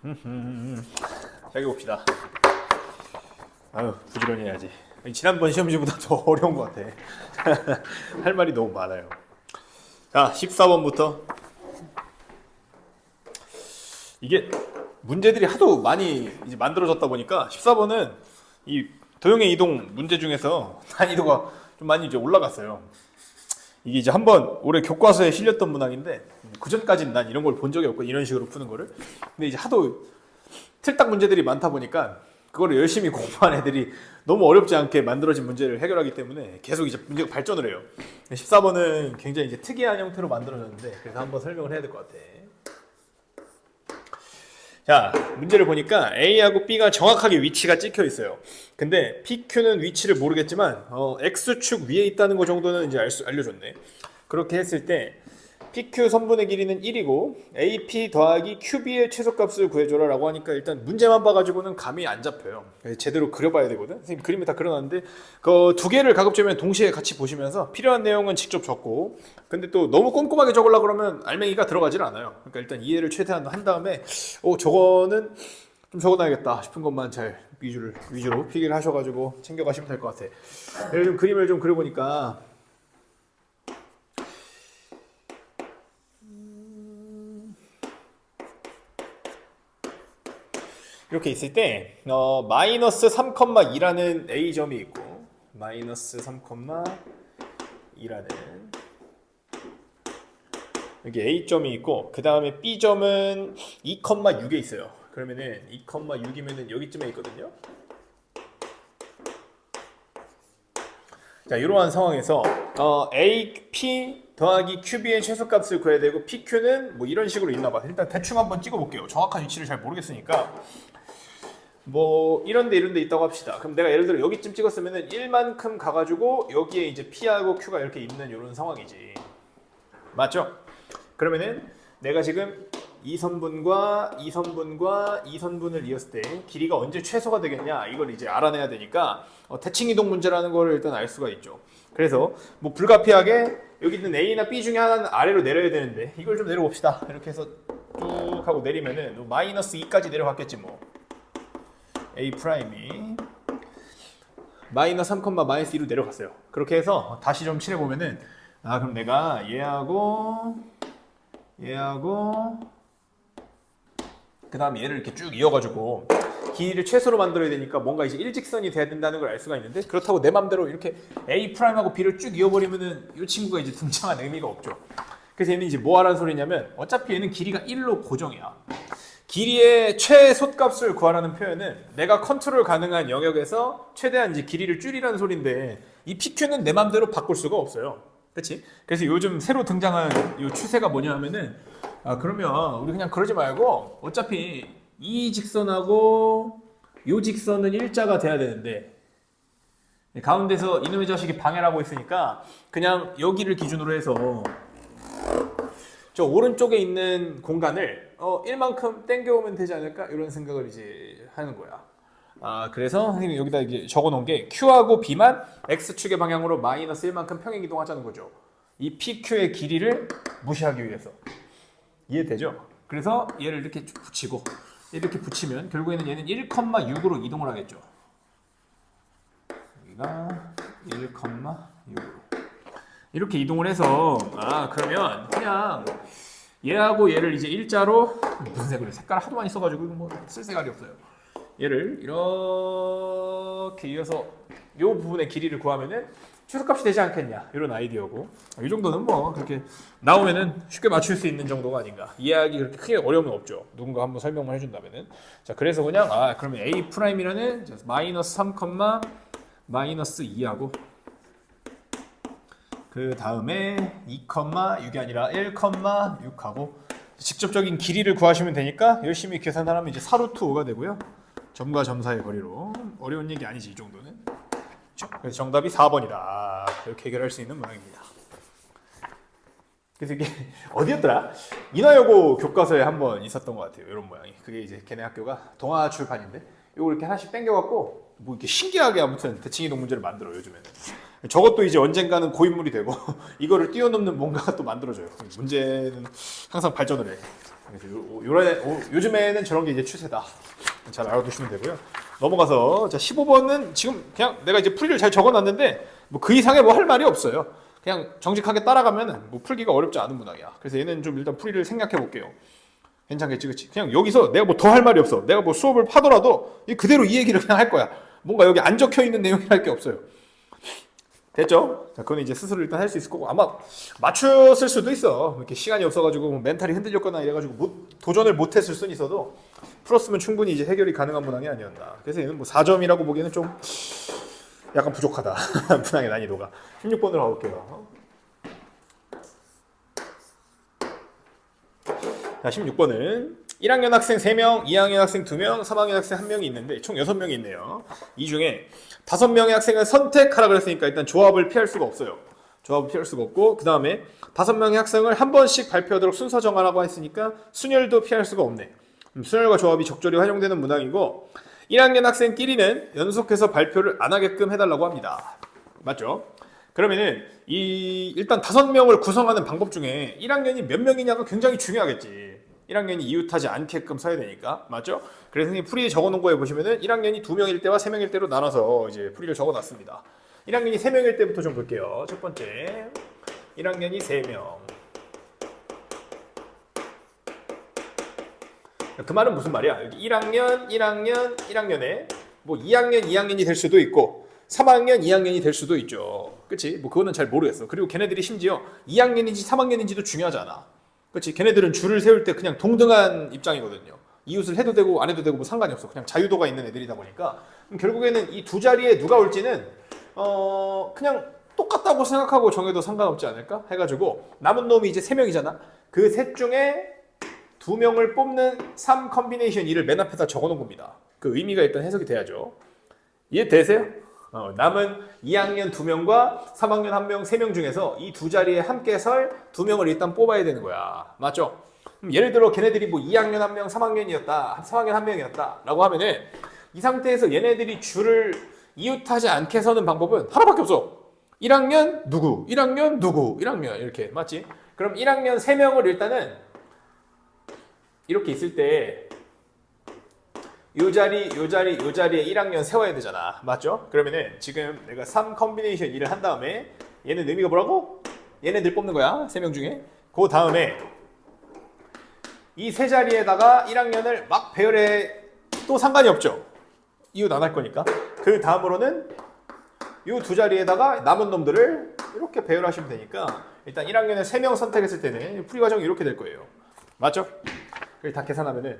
자, 여기 봅시다. 아유, 부지런히 해야지. 지난번 시험지보다 더 어려운 것 같아. 할 말이 너무 많아요. 자, 14번부터. 이게 문제들이 하도 많이 이제 만들어졌다 보니까 14번은 이 도형의 이동 문제 중에서 난이도가 좀 많이 이제 올라갔어요. 이게 이제 한번 올해 교과서에 실렸던 문항인데 그전까지는 난 이런 걸 본 적이 없고 이런 식으로 푸는 거를. 근데 이제 하도 틀딱 문제들이 많다 보니까 그거를 열심히 공부한 애들이 너무 어렵지 않게 만들어진 문제를 해결하기 때문에 계속 이제 문제가 발전을 해요. 14번은 굉장히 이제 특이한 형태로 만들어졌는데 그래서 한번 설명을 해야 될 것 같아. 자, 문제를 보니까 A하고 B가 정확하게 위치가 찍혀 있어요. 근데 PQ는 위치를 모르겠지만 X축 위에 있다는 거 정도는 이제 알려줬네. 그렇게 했을 때 PQ 선분의 길이는 1이고 AP 더하기 QB의 최소값을 구해줘라 라고 하니까 일단 문제만 봐가지고는 감이 안 잡혀요. 제대로 그려봐야 되거든. 선생님 그림이 다 그려놨는데 그 두 개를 가급적이면 동시에 같이 보시면서 필요한 내용은 직접 적고, 근데 또 너무 꼼꼼하게 적으려고 그러면 알맹이가 들어가질 않아요. 그러니까 일단 이해를 최대한 한 다음에 저거는 좀 적어놔야겠다 싶은 것만 잘 위주로 필기를 하셔가지고 챙겨가시면 될 것 같아. 예를 좀 그림을 좀 그려보니까 이렇게 있을 때 마이너스 3,2라는 A점이 있고 마이너스 3,2라는 여기 A점이 있고 그 다음에 B점은 2,6에 있어요. 그러면은 2,6이면은 여기쯤에 있거든요. 자, 이러한 상황에서 AP 더하기 QB의 최소값을 구해야 되고 PQ는 뭐 이런 식으로 있나 봐. 일단 대충 한번 찍어 볼게요. 정확한 위치를 잘 모르겠으니까. 뭐 이런데 있다고 합시다. 그럼 내가 예를 들어 여기쯤 찍었으면은 1만큼 가가지고 여기에 이제 P하고 Q가 이렇게 있는 이런 상황이지. 맞죠? 그러면은 내가 지금 이 선분과 이 선분을 이었을 때 길이가 언제 최소가 되겠냐 이걸 이제 알아내야 되니까 대칭 이동 문제라는 걸 일단 알 수가 있죠. 그래서 뭐 불가피하게 여기 있는 A나 B 중에 하나는 아래로 내려야 되는데 이걸 좀 내려봅시다. 이렇게 해서 쭉 하고 내리면은 마이너스 2까지 내려갔겠지 뭐. A 프라임이 마이너스 3, 마이너스 2로 내려갔어요. 그렇게 해서 다시 좀 칠해보면은 그럼 내가 얘하고 그 다음에 얘를 이렇게 쭉 이어가지고 길이를 최소로 만들어야 되니까 뭔가 이제 일직선이 돼야 된다는 걸 알 수가 있는데, 그렇다고 내 맘대로 이렇게 A 프라임하고 B를 쭉 이어버리면은 이 친구가 이제 등장한 의미가 없죠. 그래서 얘는 이제 뭐 하라는 소리냐면 어차피 얘는 길이가 1로 고정이야. 길이의 최소값을 구하라는 표현은 내가 컨트롤 가능한 영역에서 최대한 이제 길이를 줄이라는 소리인데 이 PQ는 내 맘대로 바꿀 수가 없어요. 그렇지? 그래서 요즘 새로 등장한 이 추세가 뭐냐 하면은 그러면 우리 그냥 그러지 말고 어차피 이 직선하고 요 직선은 일자가 돼야 되는데 가운데서 이놈의 자식이 방해를 하고 있으니까 그냥 여기를 기준으로 해서 저 오른쪽에 있는 공간을 1만큼 땡겨오면 되지 않을까? 이런 생각을 이제 하는 거야. 그래서 선생님이 여기다 이제 적어놓은 게 Q하고 B만 X축의 방향으로 마이너스 1만큼 평행 이동하자는 거죠. 이 PQ의 길이를 무시하기 위해서. 이해되죠? 그래서 얘를 이렇게 붙이고 이렇게 붙이면 결국에는 얘는 1,6으로 이동을 하겠죠. 여기가 1,6으로 이렇게 이동을 해서 그러면 그냥 얘하고 얘를 이제 일자로 무슨 색으로 색깔 하도 많이 써가지고 뭐 쓸 색깔이 없어요. 얘를 이렇게 이어서 이 부분의 길이를 구하면은 최소값이 되지 않겠냐 이런 아이디어고, 이 정도는 뭐 그렇게 나오면은 쉽게 맞출 수 있는 정도가 아닌가. 이해하기 그렇게 크게 어려움은 없죠. 누군가 한번 설명만 해준다면은. 자, 그래서 그냥 그러면 A 프라임이라는 마이너스 3, 마이너스 2하고 그 다음에 2,6이 아니라 1,6하고 직접적인 길이를 구하시면 되니까 열심히 계산하면 이제 4루트 5가 되고요. 점과 점 사이의 거리로. 어려운 얘기 아니지 이 정도는. 그렇죠? 그래서 정답이 4번이다. 이렇게 해결할 수 있는 모양입니다. 그래서 이게 어디였더라? 인하여고 교과서에 한번 있었던 것 같아요. 이런 모양이. 그게 이제 걔네 학교가 동아 출판인데 이걸 이렇게 하나씩 당겨갖고 뭐 이렇게 신기하게 아무튼 대칭이동 문제를 만들어요 요즘에는. 저것도 이제 언젠가는 고인물이 되고 이거를 뛰어넘는 뭔가가 또 만들어져요. 문제는 항상 발전을 해. 그래서 요즘에는 저런 게 이제 추세다. 잘 알아두시면 되고요. 넘어가서 자 15번은 지금 그냥 내가 이제 풀이를 잘 적어놨는데 뭐 그 이상의 뭐 할 말이 없어요. 그냥 정직하게 따라가면은 뭐 풀기가 어렵지 않은 문항이야. 그래서 얘는 좀 일단 풀이를 생각해 볼게요. 괜찮겠지, 그치? 그냥 여기서 내가 뭐 더 할 말이 없어. 내가 뭐 수업을 하더라도 그대로 이 얘기를 그냥 할 거야. 뭔가 여기 안 적혀 있는 내용이랄 게 없어요. 됐죠? 자, 그건 이제 스스로 일단 할 수 있을 거고 아마 맞췄을 수도 있어. 이렇게 시간이 없어가지고 뭐 멘탈이 흔들렸거나 이래가지고 도전을 못했을 수는 있어도 풀었으면 충분히 이제 해결이 가능한 문항이 아니었나. 그래서 얘는 뭐 4점이라고 보기에는 좀 약간 부족하다. 문항의 난이도가. 16번으로 가볼게요. 자, 16번은 1학년 학생 3명, 2학년 학생 2명, 3학년 학생 1명이 있는데 총 6명이 있네요. 이 중에 5명의 학생을 선택하라 그랬으니까 일단 조합을 피할 수가 없어요. 조합을 피할 수가 없고 그 다음에 5명의 학생을 한 번씩 발표하도록 순서 정하라고 했으니까 순열도 피할 수가 없네. 순열과 조합이 적절히 활용되는 문항이고 1학년 학생끼리는 연속해서 발표를 안 하게끔 해달라고 합니다. 맞죠? 그러면은 일단 5명을 구성하는 방법 중에 1학년이 몇 명이냐가 굉장히 중요하겠지. 1학년이 이웃하지 않게끔 써야 되니까. 맞죠? 그래서 풀이에 적어놓은 거에 보시면은 1학년이 2명일 때와 3명일 때로 나눠서 이제 풀이를 적어놨습니다. 1학년이 3명일 때부터 좀 볼게요. 첫 번째 1학년이 3명. 그 말은 무슨 말이야? 여기 1학년, 1학년에 뭐 2학년이 될 수도 있고 3학년, 2학년이 될 수도 있죠. 그치? 뭐 그거는 잘 모르겠어. 그리고 걔네들이 심지어 2학년인지 3학년인지도 중요하지 않아. 그치? 걔네들은 줄을 세울 때 그냥 동등한 입장이거든요. 이웃을 해도 되고 안 해도 되고 뭐 상관이 없어. 그냥 자유도가 있는 애들이다 보니까 결국에는 이 두 자리에 누가 올지는 그냥 똑같다고 생각하고 정해도 상관없지 않을까? 해가지고 남은 놈이 이제 3명이잖아. 그 셋 중에 2명을 뽑는 3 컨비네이션 2를 맨 앞에다 적어놓은 겁니다. 그 의미가 일단 해석이 돼야죠. 이해되세요? 남은 2학년 2명과 3학년 1명, 3명 중에서 이 두 자리에 함께 설 2명을 일단 뽑아야 되는 거야. 맞죠? 예를 들어 걔네들이 뭐 2학년 1명, 3학년이었다, 3학년 1명이었다 라고 하면은 이 상태에서 얘네들이 줄을 이웃하지 않게 서는 방법은 하나밖에 없어. 1학년 누구, 1학년 누구, 1학년 이렇게. 맞지? 그럼 1학년 3명을 일단은 이렇게 있을 때 요 자리에 1학년 세워야 되잖아. 맞죠? 그러면은 지금 내가 3 컨비네이션 2를 한 다음에 얘는 의미가 뭐라고? 얘네들 뽑는 거야. 3명 중에. 그 다음에 이 세 자리에다가 1학년을 막 배열해 또 상관이 없죠. 이웃 안 할 거니까. 그 다음으로는 이 두 자리에다가 남은 놈들을 이렇게 배열하시면 되니까 일단 1학년에 3명 선택했을 때는 풀이 과정이 이렇게 될 거예요. 맞죠? 그걸 다 계산하면은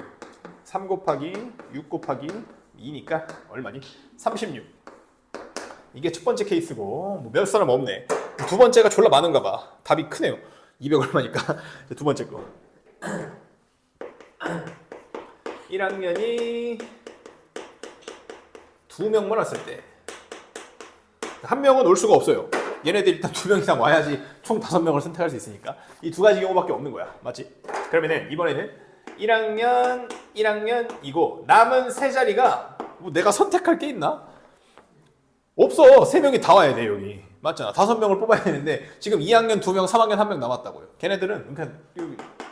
3 곱하기 6 곱하기 2니까 얼마니? 36. 이게 첫 번째 케이스고 뭐 몇 사람 없네. 두 번째가 졸라 많은가 봐. 답이 크네요. 200 얼마니까. 두 번째 거. 1학년이 2명만 왔을 때 한 명은 올 수가 없어요. 얘네들 일단 2명 이상 와야지 총 5명을 선택할 수 있으니까 이 두 가지 경우밖에 없는 거야. 맞지? 그러면은 이번에는 1학년이고 남은 세 자리가 뭐 내가 선택할 게 있나? 없어. 3명이 다 와야 돼 여기. 맞잖아. 5명을 뽑아야 되는데 지금 2학년 2명, 3학년 1명 남았다고요. 걔네들은 그냥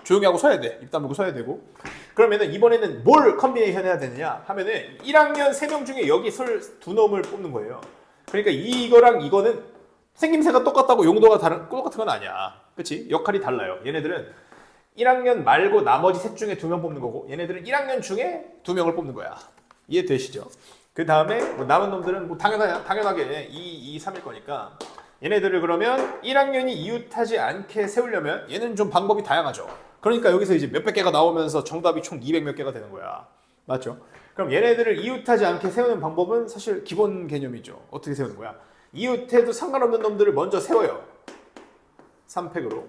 조용히 하고 서야 돼. 입 다물고 서야 되고. 그러면은 이번에는 뭘 컨비네이션 해야 되느냐 하면은 1학년 3명 중에 여기 설 2놈을 뽑는 거예요. 그러니까 이거랑 이거는 생김새가 똑같다고 용도가 똑같은 건 아니야. 그치? 역할이 달라요. 얘네들은 1학년 말고 나머지 셋 중에 2명 뽑는 거고 얘네들은 1학년 중에 2명을 뽑는 거야. 이해되시죠? 그 다음에 뭐 남은 놈들은 뭐 당연하게 2, 3일 거니까 얘네들을 그러면 1학년이 이웃하지 않게 세우려면 얘는 좀 방법이 다양하죠. 그러니까 여기서 이제 몇백 개가 나오면서 정답이 총 200 몇 개가 되는 거야. 맞죠? 그럼 얘네들을 이웃하지 않게 세우는 방법은 사실 기본 개념이죠. 어떻게 세우는 거야? 이웃해도 상관없는 놈들을 먼저 세워요. 3팩으로.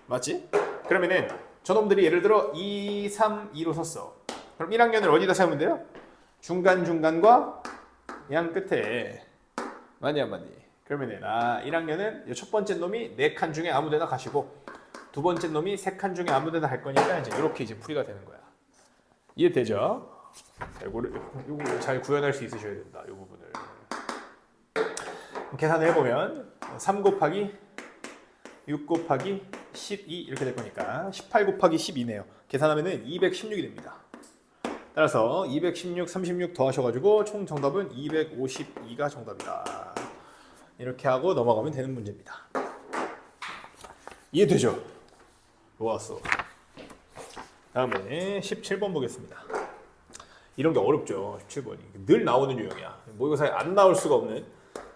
맞지? 그러면은 저놈들이 예를 들어 2, 3, 2로 섰어. 그럼 1학년을 어디다 세우면 돼요? 중간중간과 양 끝에. 맞니 안 맞니? 그러면은 1학년은 첫 번째 놈이 4칸 중에 아무 데나 가시고 두 번째 놈이 3칸 중에 아무 데나 갈 거니까 이제 이렇게 이제 풀이가 되는 거야. 이해되죠? 이거 잘 구현할 수 있으셔야 된다. 이 부분을. 계산을 해보면 3 곱하기 6 곱하기 12 이렇게 될 거니까 18 곱하기 12네요. 계산하면은 216이 됩니다. 따라서 216, 36 더하셔가지고 총 정답은 252가 정답이다. 이렇게 하고 넘어가면 되는 문제입니다. 이해되죠? 좋았어. 다음에 17번 보겠습니다. 이런 게 어렵죠. 17번이 늘 나오는 유형이야. 모의고사에 안 나올 수가 없는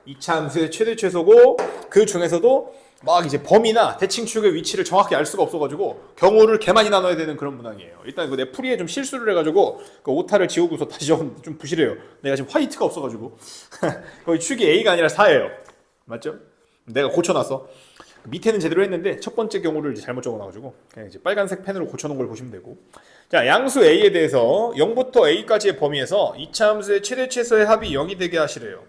2차 함수의 최대 최소고, 그 중에서도 막 이제 범위나 대칭축의 위치를 정확히 알 수가 없어가지고 경우를 개 많이 나눠야 되는 그런 문항이에요. 일단 내 풀이에 좀 실수를 해가지고 그 오타를 지우고서 다시 적었는데 좀 부실해요. 내가 지금 화이트가 없어가지고 거의 축이 A가 아니라 4예요. 맞죠? 내가 고쳐놨어. 밑에는 제대로 했는데 첫 번째 경우를 이제 잘못 적어놔가지고 그냥 이제 빨간색 펜으로 고쳐놓은 걸 보시면 되고. 자, 양수 A에 대해서 0부터 A까지의 범위에서 2차 함수의 최대 최소의 합이 0이 되게 하시래요.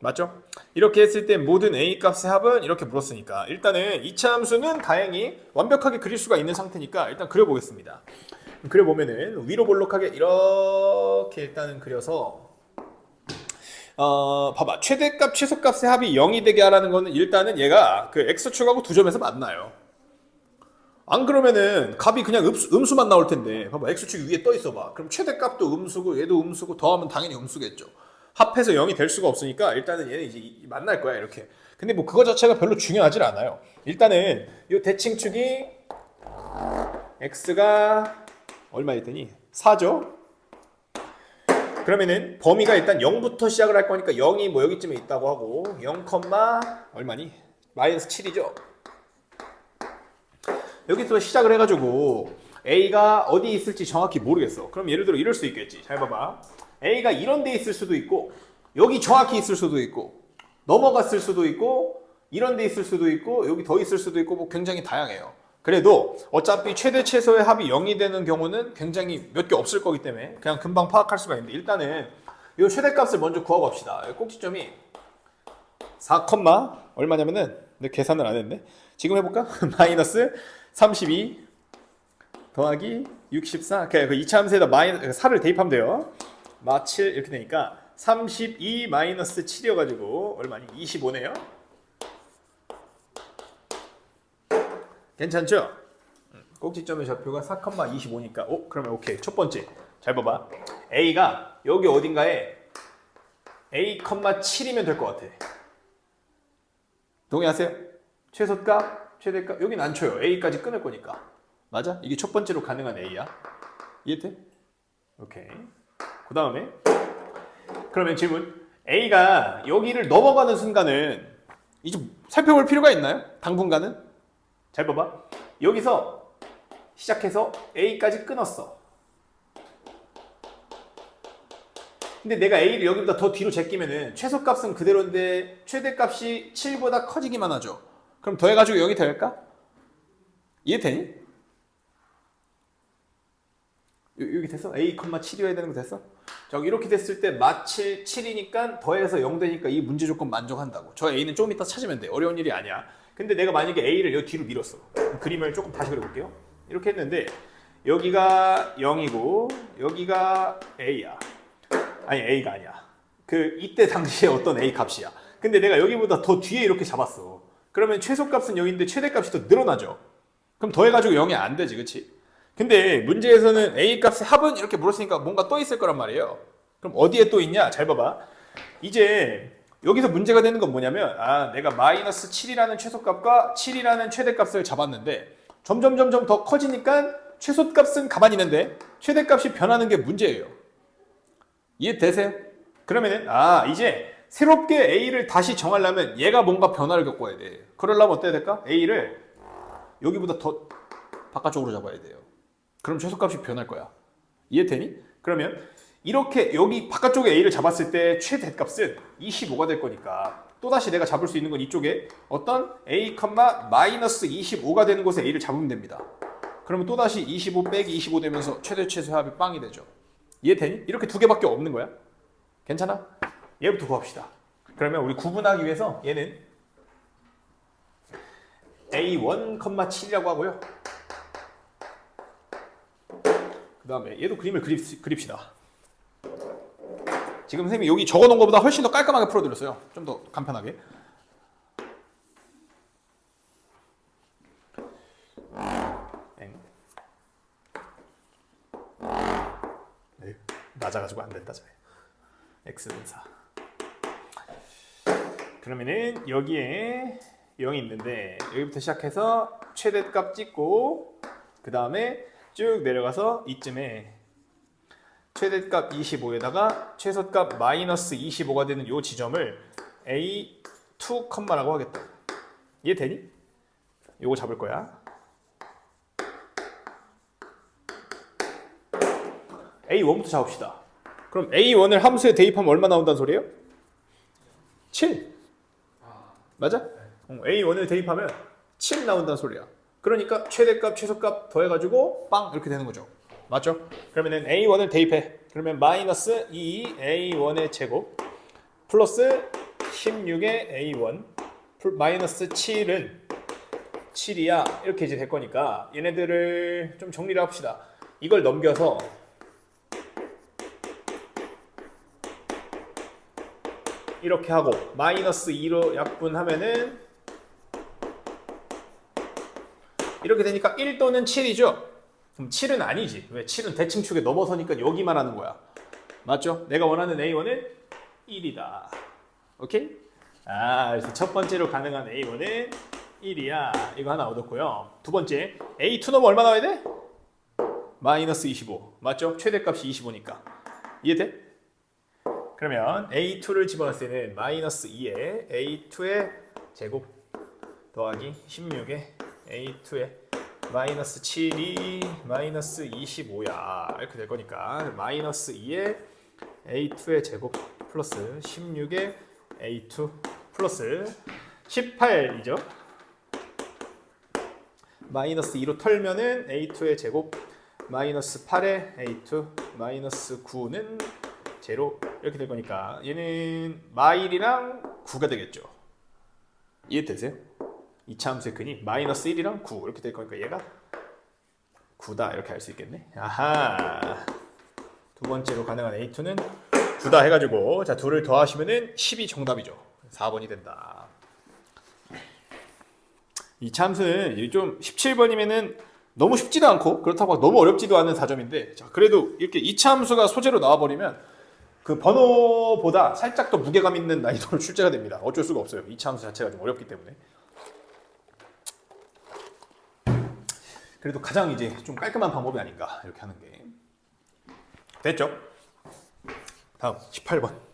맞죠? 이렇게 했을 때 모든 A 값의 합은 이렇게 물었으니까 일단은 2차 함수는 다행히 완벽하게 그릴 수가 있는 상태니까 일단 그려보겠습니다. 그려보면은 위로 볼록하게 이렇게 일단은 그려서 봐봐. 최대값, 최소값의 합이 0이 되게 하라는 거는 일단은 얘가 그 X축하고 두 점에서 만나요. 안 그러면은 값이 그냥 음수만 나올 텐데 봐봐. X축이 위에 떠 있어 봐. 그럼 최대값도 음수고 얘도 음수고 더하면 당연히 음수겠죠. 합해서 0이 될 수가 없으니까 일단은 얘는 이제 만날 거야 이렇게. 근데 뭐 그거 자체가 별로 중요하진 않아요. 일단은 이 대칭축이 X가 얼마였더니 4죠. 그러면은 범위가 일단 0부터 시작을 할 거니까 0이 뭐 여기쯤에 있다고 하고 0, 얼마니? 마이너스 7이죠. 여기서 시작을 해가지고 A가 어디 있을지 정확히 모르겠어. 그럼 예를 들어 이럴 수 있겠지. 잘 봐봐. A가 이런 데 있을 수도 있고 여기 정확히 있을 수도 있고 넘어갔을 수도 있고 이런 데 있을 수도 있고 여기 더 있을 수도 있고 뭐 굉장히 다양해요. 그래도 어차피 최대 최소의 합이 0이 되는 경우는 굉장히 몇 개 없을 거기 때문에 그냥 금방 파악할 수가 있는데 일단은 이 최대값을 먼저 구하고 합시다. 꼭지점이 4, 얼마냐면은 근데 계산을 안 했네. 지금 해볼까? 마이너스 32 더하기 64. 그 2차 함수에다 4를 대입하면 돼요. 마 7 이렇게 되니까 32 마이너스 7이어가지고 얼마니? 25네요. 괜찮죠? 꼭지점의 좌표가 4,25니까 그러면 오케이. 첫 번째 잘 봐봐. A가 여기 어딘가에 A, 7이면 될 것 같아. 동의하세요? 최소값, 최대값 여긴 안 쳐요. A까지 끊을 거니까. 맞아? 이게 첫 번째로 가능한 A야. 이해돼? 오케이. 그 다음에 그러면 질문. A가 여기를 넘어가는 순간은 이제 살펴볼 필요가 있나요? 당분간은? 잘 봐봐. 여기서 시작해서 A까지 끊었어. 근데 내가 A를 여기보다 더 뒤로 제끼면은 최소값은 그대로인데 최대값이 7보다 커지기만 하죠. 그럼 더해가지고 0이 될까? 이해되니? 여기 됐어? A, 7이어야 되는 거 됐어? 저기 이렇게 됐을 때 마 7이니까 더해서 0 되니까 이 문제 조건 만족한다고. 저 A는 조금 이따 찾으면 돼. 어려운 일이 아니야. 근데 내가 만약에 A를 여기 뒤로 밀었어. 그림을 조금 다시 그려볼게요. 이렇게 했는데 여기가 0이고 여기가 A야. 아니 A가 아니야. 이때 당시에 어떤 A 값이야. 근데 내가 여기보다 더 뒤에 이렇게 잡았어. 그러면 최소값은 0인데 최대값이 더 늘어나죠. 그럼 더해가지고 0이 안 되지, 그치? 근데 문제에서는 A 값의 합은 이렇게 물었으니까 뭔가 또 있을 거란 말이에요. 그럼 어디에 또 있냐? 잘 봐봐. 이제 여기서 문제가 되는 건 뭐냐면 내가 마이너스 7이라는 최소값과 7이라는 최대값을 잡았는데 점점 더 커지니까 최소값은 가만히 있는데 최대값이 변하는 게 문제예요. 이해되세요? 그러면은 이제 새롭게 A를 다시 정하려면 얘가 뭔가 변화를 겪어야 돼. 그러려면 어때야 될까? A를 여기보다 더 바깥쪽으로 잡아야 돼요. 그럼 최소값이 변할 거야. 이해되니? 그러면 이렇게 여기 바깥쪽에 A를 잡았을 때 최대값은 25가 될 거니까 또다시 내가 잡을 수 있는 건 이쪽에 어떤 A, 마이너스 25가 되는 곳에 A를 잡으면 됩니다. 그러면 또다시 25 빼기 25 되면서 최대 최소 합이 빵이 되죠. 이해되니? 이렇게 두 개밖에 없는 거야. 괜찮아? 얘부터 구합시다. 그러면 우리 구분하기 위해서 얘는 A1, 7이라고 하고요. 그 다음에 얘도 그림을 그립시다. 지금 선생님이 여기 적어놓은 것보다 훨씬 더 깔끔하게 풀어드렸어요. 좀 더 간편하게. 낮아가지고 안 됐다. x는 4. 그러면은 여기에 0이 있는데 여기부터 시작해서 최대값 찍고 그 다음에 쭉 내려가서 이쯤에 최대값 25에다가 최소값 마이너스 25가 되는 이 지점을 A2, 컴마라고 하겠다. 이해되니? 요거 잡을 거야. A1부터 잡읍시다. 그럼 A1을 함수에 대입하면 얼마 나온다는 소리예요? 7. 맞아? A1을 대입하면 7 나온다는 소리야. 그러니까 최대값, 최소값 더해가지고 빵 이렇게 되는 거죠. 맞죠? 그러면은 A1을 대입해. 그러면 마이너스 2 A1의 제곱 플러스 16의 A1 마이너스 7은 7이야. 이렇게 이제 될 거니까 얘네들을 좀 정리를 합시다. 이걸 넘겨서 이렇게 하고 마이너스 2로 약분하면은 이렇게 되니까 1 또는 7이죠. 그럼 7은 아니지. 왜? 7은 대칭축에 넘어서니까 여기만 하는 거야. 맞죠? 내가 원하는 A1은 1이다. 오케이? 그래서 첫 번째로 가능한 A1은 1이야. 이거 하나 얻었고요. 두 번째, A2 넘어 얼마 나와야 돼? 마이너스 25. 맞죠? 최대값이 25니까. 이해돼? 그러면 A2를 집어넣을 때는 마이너스 2에 A2의 제곱 더하기 16의 A2의 마이너스 7이 마이너스 25야. 이렇게 될 거니까 마이너스 2의 A2의 제곱 플러스 16의 A2 플러스 18이죠. 마이너스 2로 털면은 A2의 제곱 마이너스 8의 A2 마이너스 9는 제로 이렇게 될 거니까 얘는 마일이랑 9가 되겠죠. 이해되세요? 2차 함수의 근이 마이너스 1이랑 9 이렇게 될 거니까 얘가 9다 이렇게 할 수 있겠네. 아하. 두 번째로 가능한 A2는 9다 해가지고 자 둘을 더하시면은 10이 정답이죠. 4번이 된다. 2차 함수는 좀 17번이면은 너무 쉽지도 않고 그렇다고 너무 어렵지도 않은 4점인데 자 그래도 이렇게 2차 함수가 소재로 나와버리면 그 번호보다 살짝 더 무게감 있는 난이도로 출제가 됩니다. 어쩔 수가 없어요. 2차 함수 자체가 좀 어렵기 때문에. 그래도 가장 이제 좀 깔끔한 방법이 아닌가 이렇게 하는 게. 됐죠? 다음 18번.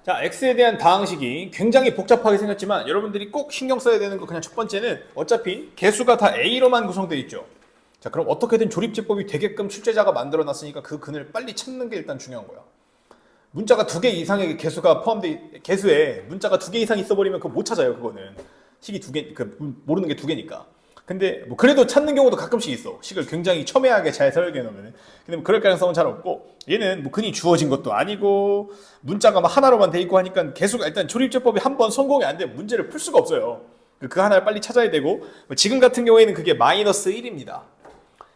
자, x에 대한 다항식이 굉장히 복잡하게 생겼지만 여러분들이 꼭 신경 써야 되는 거 그냥 첫 번째는 어차피 개수가 다 a로만 구성되어 있죠. 자, 그럼 어떻게든 조립제법이 되게끔 출제자가 만들어 놨으니까 그 근을 빨리 찾는 게 일단 중요한 거야. 문자가 2개 이상의 개수가 포함돼 개수에 문자가 2개 이상 있어버리면 그거 못 찾아요. 그거는 식이 2개 모르는 게 2개니까. 근데 뭐 그래도 찾는 경우도 가끔씩 있어. 식을 굉장히 첨예하게 잘 설계해 놓으면. 근데 뭐 그럴 가능성은 잘 없고 얘는 뭐 근이 주어진 것도 아니고 문자가 막 하나로만 돼 있고 하니까 개수가 일단 조립제법이 한 번 성공이 안 되면 문제를 풀 수가 없어요. 그 하나를 빨리 찾아야 되고 지금 같은 경우에는 그게 마이너스 1입니다.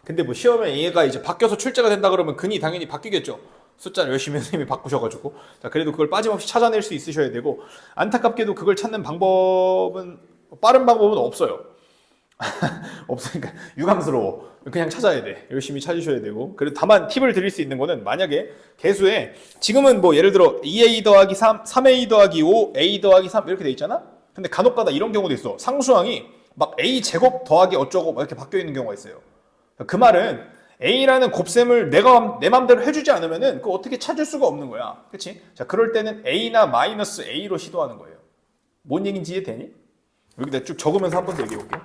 근데 뭐 시험에 얘가 이제 바뀌어서 출제가 된다 그러면 근이 당연히 바뀌겠죠. 숫자를 열심히 선생님이 바꾸셔가지고 자 그래도 그걸 빠짐없이 찾아낼 수 있으셔야 되고 안타깝게도 그걸 찾는 방법은 빠른 방법은 없어요. 없으니까 유감스러워. 그냥 찾아야 돼. 열심히 찾으셔야 되고. 그리고 다만 팁을 드릴 수 있는 거는 만약에 개수에 지금은 뭐 예를 들어 2a 더하기 3, 3a 더하기 5, a 더하기 3 이렇게 돼 있잖아. 근데 간혹가다 이런 경우도 있어. 상수항이 막 a 제곱 더하기 어쩌고 막 이렇게 바뀌어 있는 경우가 있어요. 그 말은 a라는 곱셈을 내가 내 맘대로 해주지 않으면은 그거 어떻게 찾을 수가 없는 거야. 그렇지? 자 그럴 때는 a나 마이너스 a로 시도하는 거예요. 뭔 얘기인지 이해되니? 여기다 쭉 적으면서 한 번 더 얘기해 볼게요.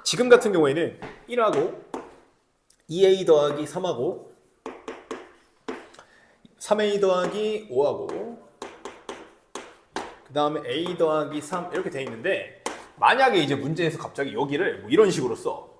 지금 같은 경우에는 1하고 2a 더하기 3하고 3a 더하기 5하고 그 다음에 a 더하기 3 이렇게 돼 있는데 만약에 이제 문제에서 갑자기 여기를 뭐 이런 식으로 써.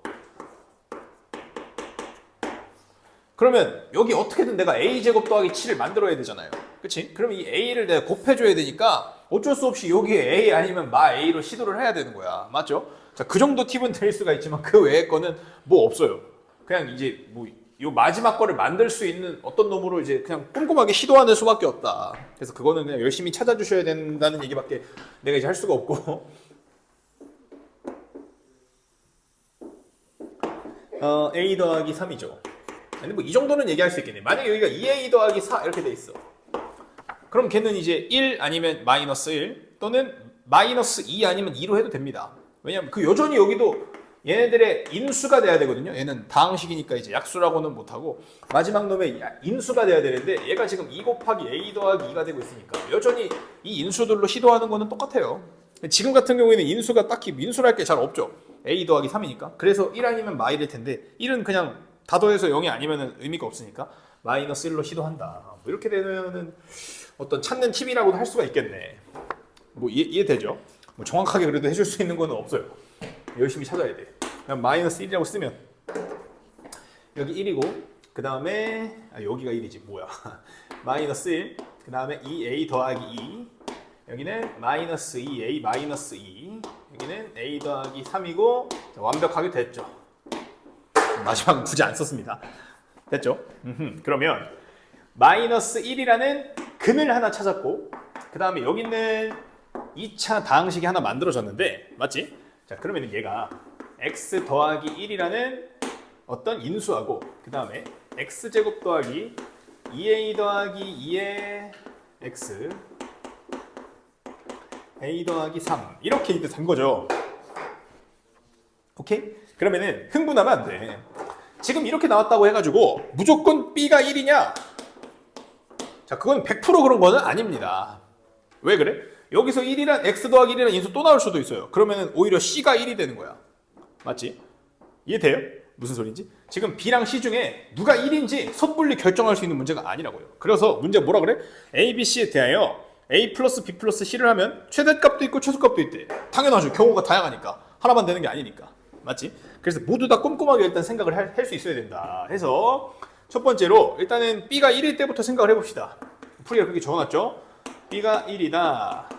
그러면 여기 어떻게든 내가 a제곱 더하기 7을 만들어야 되잖아요. 그치? 그럼 이 a를 내가 곱해줘야 되니까 어쩔 수 없이 여기에 A 아니면 마 A로 시도를 해야 되는 거야. 맞죠? 자, 그 정도 팁은 드릴 수가 있지만 그 외의 거는 뭐 없어요. 그냥 이제 뭐 요 마지막 거를 만들 수 있는 어떤 놈으로 이제 그냥 꼼꼼하게 시도하는 수밖에 없다. 그래서 그거는 그냥 열심히 찾아주셔야 된다는 얘기밖에 내가 이제 할 수가 없고. A 더하기 3이죠. 근데 뭐 이 정도는 얘기할 수 있겠네. 만약에 여기가 2A 더하기 4 이렇게 돼 있어. 그럼 걔는 이제 1 아니면 마이너스 1 또는 마이너스 2 아니면 2로 해도 됩니다. 왜냐면 그 여전히 여기도 얘네들의 인수가 돼야 되거든요. 얘는 다항식이니까 이제 약수라고는 못하고 마지막 놈의 인수가 돼야 되는데 얘가 지금 2 곱하기 A 더하기 2가 되고 있으니까 여전히 이 인수들로 시도하는 거는 똑같아요. 지금 같은 경우에는 인수가 딱히 인수랄 게 잘 없죠. A 더하기 3이니까. 그래서 1 아니면 마이일 텐데 1은 그냥 다 더해서 0이 아니면 의미가 없으니까 마이너스 1로 시도한다. 뭐 이렇게 되면은 어떤 찾는 팁이라고도 할 수가 있겠네. 뭐 이해되죠? 뭐 정확하게 그래도 해줄 수 있는 거는 없어요. 열심히 찾아야 돼. 그냥 마이너스 1이라고 쓰면 여기 1이고 그 다음에 여기가 1이지 뭐야. 마이너스 1, 그 다음에 2A 더하기 2, 여기는 마이너스 2A 마이너스 2, 여기는 A 더하기 3이고 완벽하게 됐죠. 마지막은 굳이 안 썼습니다. 됐죠? 그러면 마이너스 1이라는 근을 하나 찾았고 그 다음에 여기는 2차 다항식이 하나 만들어졌는데 맞지? 자 그러면 얘가 x 더하기 1이라는 어떤 인수하고 그 다음에 x제곱 더하기 2a 더하기 2의 x a 더하기 3 이렇게 된 거죠. 오케이? 그러면은 흥분하면 안 돼. 지금 이렇게 나왔다고 해가지고 무조건 b가 1이냐? 자 그건 100% 그런 거는 아닙니다. 왜 그래? 여기서 1이란 x 더하기 1이라는 인수 또 나올 수도 있어요. 그러면 오히려 c가 1이 되는 거야. 맞지? 이해돼요? 무슨 소리인지? 지금 b랑 c 중에 누가 1인지 섣불리 결정할 수 있는 문제가 아니라고요. 그래서 문제 뭐라 그래? a, b, c에 대하여 a 플러스 b 플러스 c를 하면 최대값도 있고 최소값도 있대. 당연하죠. 경우가 다양하니까. 하나만 되는 게 아니니까. 맞지? 그래서 모두 다 꼼꼼하게 일단 생각을 할 수 있어야 된다. 해서 첫 번째로 일단은 b가 1일 때부터 생각을 해봅시다. 풀이가 그렇게 적어놨죠? b가 1이다.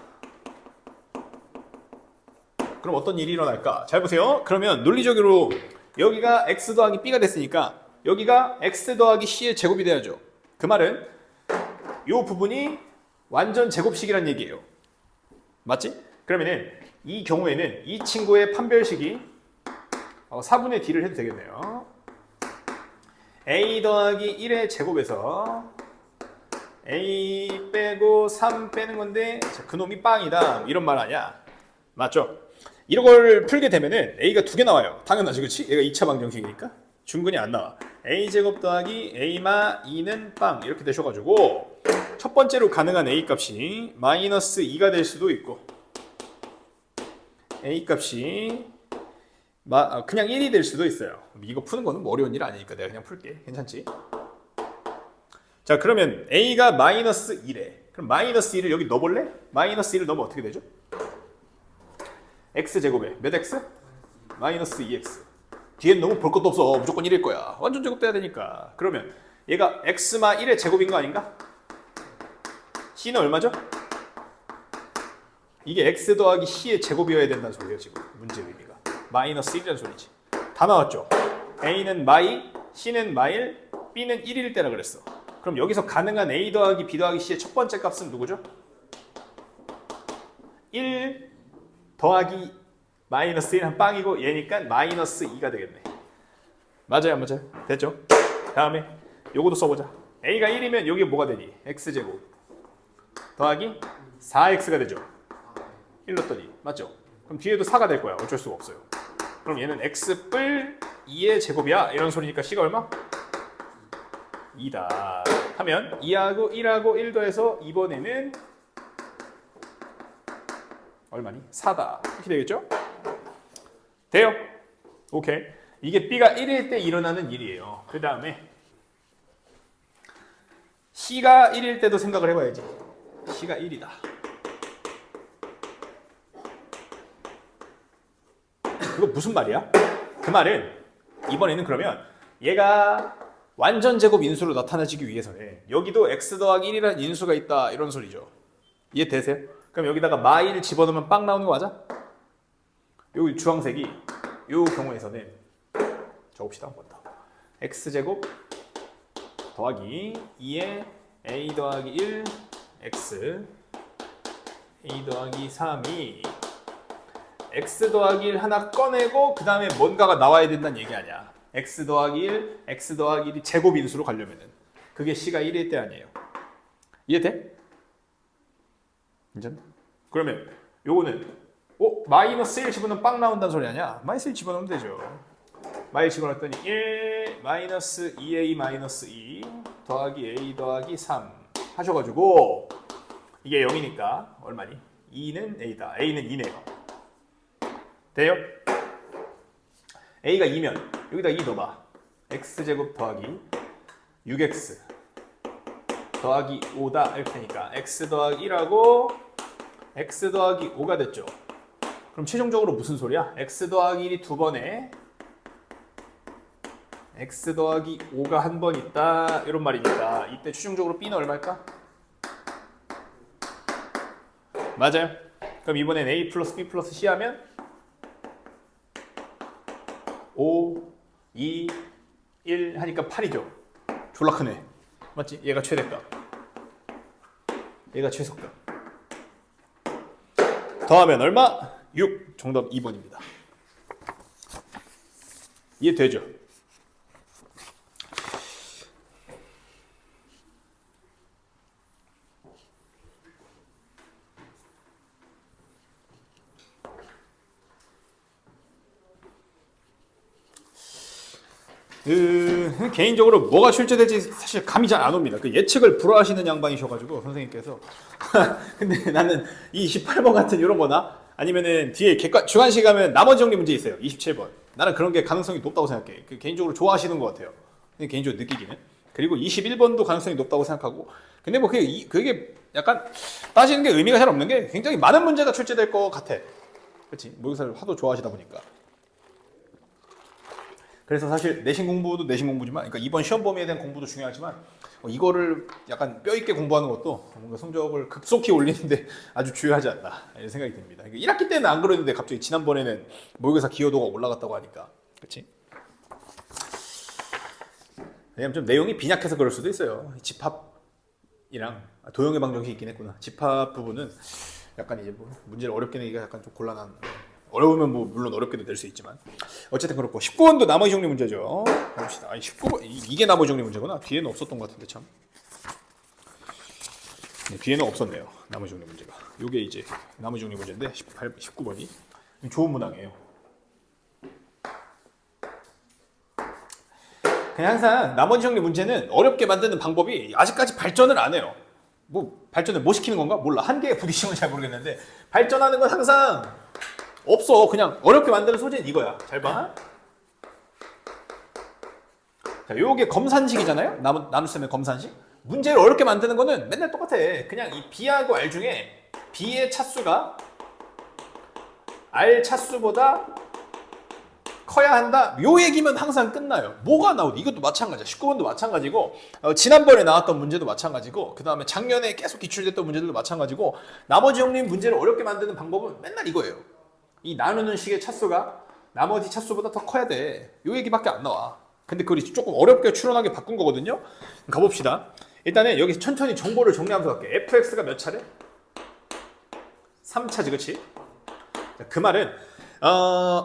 그럼 어떤 일이 일어날까? 잘 보세요. 그러면 논리적으로 여기가 x 더하기 b가 됐으니까 여기가 x 더하기 c의 제곱이 돼야죠. 그 말은 이 부분이 완전 제곱식이란 얘기예요. 맞지? 그러면은 이 경우에는 이 친구의 판별식이 4분의 d를 해도 되겠네요. a 더하기 1의 제곱에서 a 빼고 3 빼는 건데 그놈이 빵이다 이런 말 아니야? 맞죠? 이런 걸 풀게 되면은 a가 2개 나와요. 당연하지, 그렇지? 얘가 2차 방정식이니까 중근이 안 나와. a제곱 더하기 a마 2는 빵 이렇게 되셔가지고 첫 번째로 가능한 a 값이 마이너스 2가 될 수도 있고 a 값이 그냥 1이 될 수도 있어요. 이거 푸는 거는 뭐 어려운 일 아니니까 내가 그냥 풀게. 괜찮지? 자 그러면 a가 마이너스 2래. 그럼 마이너스 2를 여기 넣어볼래? 마이너스 2를 넣으면 어떻게 되죠? x제곱에 몇 x? 마이너스 2x. 뒤엔 너무 볼 것도 없어. 무조건 1일 거야. 완전 제곱돼야 되니까. 그러면 얘가 x마 1의 제곱인 거 아닌가? c는 얼마죠? 이게 x 더하기 c의 제곱이어야 된다는 소리예요. 지금 문제의 의미가. 마이너스 1이라는 소리지. 다 나왔죠? a는 마이, c는 마일, b는 1일 때라 그랬어. 그럼 여기서 가능한 a 더하기 b 더하기 c의 첫 번째 값은 누구죠? 1 더하기 마이너스 1은 빵이고 얘니까 마이너스 2가 되겠네. 맞아요 안 맞아요? 됐죠? 다음에 요것도 써보자. a가 1이면 여기 뭐가 되니? x제곱 더하기 4x가 되죠. 1 넣었더니 맞죠? 그럼 뒤에도 4가 될 거야. 어쩔 수가 없어요. 그럼 얘는 x 뿔 2의 제곱이야 이런 소리니까 c가 얼마? 2다 하면 2하고 1하고 1 더해서 이번에는 얼마니? 4다 이렇게 되겠죠? 돼요? 오케이. 이게 b가 1일 때 일어나는 일이에요. 그 다음에 c가 1일 때도 생각을 해봐야지. c가 1이다. 그거 무슨 말이야? 그 말은 이번에는 그러면 얘가 완전 제곱 인수로 나타나지기 위해서는 여기도 x 더하기 1이라는 인수가 있다 이런 소리죠. 이해되세요? 그럼 여기다가 마이를 집어넣으면 빵 나오는 거 맞아? 요 주황색이 요 경우에서는 적읍시다. 한번 더. x제곱 더하기 2에 a 더하기 1 x a 더하기 3이 x 더하기 1 하나 꺼내고 그 다음에 뭔가가 나와야 된다는 얘기 아니야. x 더하기 1, x 더하기 1이 제곱 인수로 가려면은 그게 c가 1일 때 아니에요. 이해돼? 괜찮나? 그러면 요거는 마이너스 1 집어넣으면 빵 나온다는 소리 아니야? 마이너스 1 집어넣으면 되죠. 마이 집어넣었더니 1 마이너스 2a 마이너스 2 더하기 a 더하기 3 하셔가지고 이게 0이니까 얼마니? 2는 a다. a는 2네요. 돼요? a가 2면 여기다 2 넣어봐. x제곱 더하기 6x 더하기 5다 이렇게 되니까 x 더하기 1하고 x 더하기 5가 됐죠. 그럼 최종적으로 무슨 소리야? x 더하기 1이 두 번에 x 더하기 5가 한 번 있다 이런 말이니까 이때 최종적으로 b는 얼마일까? 맞아요. 그럼 이번엔 a 플러스 b 플러스 c 하면 5, 2, 1 하니까 8이죠. 졸라 크네. 맞지? 얘가 최대값. 얘가 최소값. 더하면 얼마? 6. 정답 2번입니다. 이해되죠? 개인적으로 뭐가 출제될지 사실 감이 잘 안 옵니다. 그 예측을 불허하시는 양반이셔가지고 선생님께서 근데 나는 이 28번 같은 이런 거나 아니면은 뒤에 주관식 가면 나머지 정리 문제 있어요. 27번. 나는 그런 게 가능성이 높다고 생각해. 개인적으로 좋아하시는 것 같아요. 개인적으로 느끼기는. 그리고 21번도 가능성이 높다고 생각하고. 근데 뭐 그게 약간 따지는 게 의미가 잘 없는 게 굉장히 많은 문제가 출제될 것 같아. 그렇지? 모의고사를 하도 좋아하시다 보니까. 그래서 사실 내신 공부도 내신 공부지만, 그러니까 이번 시험 범위에 대한 공부도 중요하지만 이거를 약간 뼈 있게 공부하는 것도 뭔가 성적을 급속히 올리는데 아주 중요하지 않나 이런 생각이 듭니다. 1학기 때는 안 그랬는데 갑자기 지난번에는 모의고사 기여도가 올라갔다고 하니까, 그렇지? 왜냐면 좀 내용이 빈약해서 그럴 수도 있어요. 집합이랑 도형의 방정식이 있긴 했구나. 집합 부분은 약간 이제 뭐 문제를 어렵게 내기가 약간 좀 곤란한. 어려우면 뭐 물론 어렵게도 낼 수 있지만 어쨌든 그렇고 19번도 나머지 정리 문제죠. 봅시다. 아니 19번 이게 나머지 정리 문제구나. 뒤에는 없었던 것 같은데 참. 네, 뒤에는 없었네요. 나머지 정리 문제가. 요게 이제 나머지 정리 문제인데 19번이 좋은 문항이에요. 그냥 항상 나머지 정리 문제는 어렵게 만드는 방법이 아직까지 발전을 안 해요. 뭐 발전을 뭐 시키는 건가? 몰라. 한계에 부딪히면 잘 모르겠는데 발전하는 건 항상 없어. 그냥 어렵게 만드는 소재는 이거야. 잘 봐. 자, 요게 검산식이잖아요. 나눗셈의 검산식. 문제를 어렵게 만드는 거는 맨날 똑같아. 그냥 이 B하고 R 중에 B의 차수가 R 차수보다 커야 한다. 요 얘기면 항상 끝나요. 뭐가 나오든 이것도 마찬가지야. 19번도 마찬가지고 지난번에 나왔던 문제도 마찬가지고 그 다음에 작년에 계속 기출됐던 문제들도 마찬가지고 나머지 형님 문제를 어렵게 만드는 방법은 맨날 이거예요. 이 나누는 식의 차수가 나머지 차수보다 더 커야 돼. 요 얘기밖에 안 나와. 근데 그걸 조금 어렵게 추론하게 바꾼 거거든요. 가봅시다. 일단은 여기 천천히 정보를 정리하면서 갈게. fx가 몇 차례? 3차지, 그치? 자, 그 말은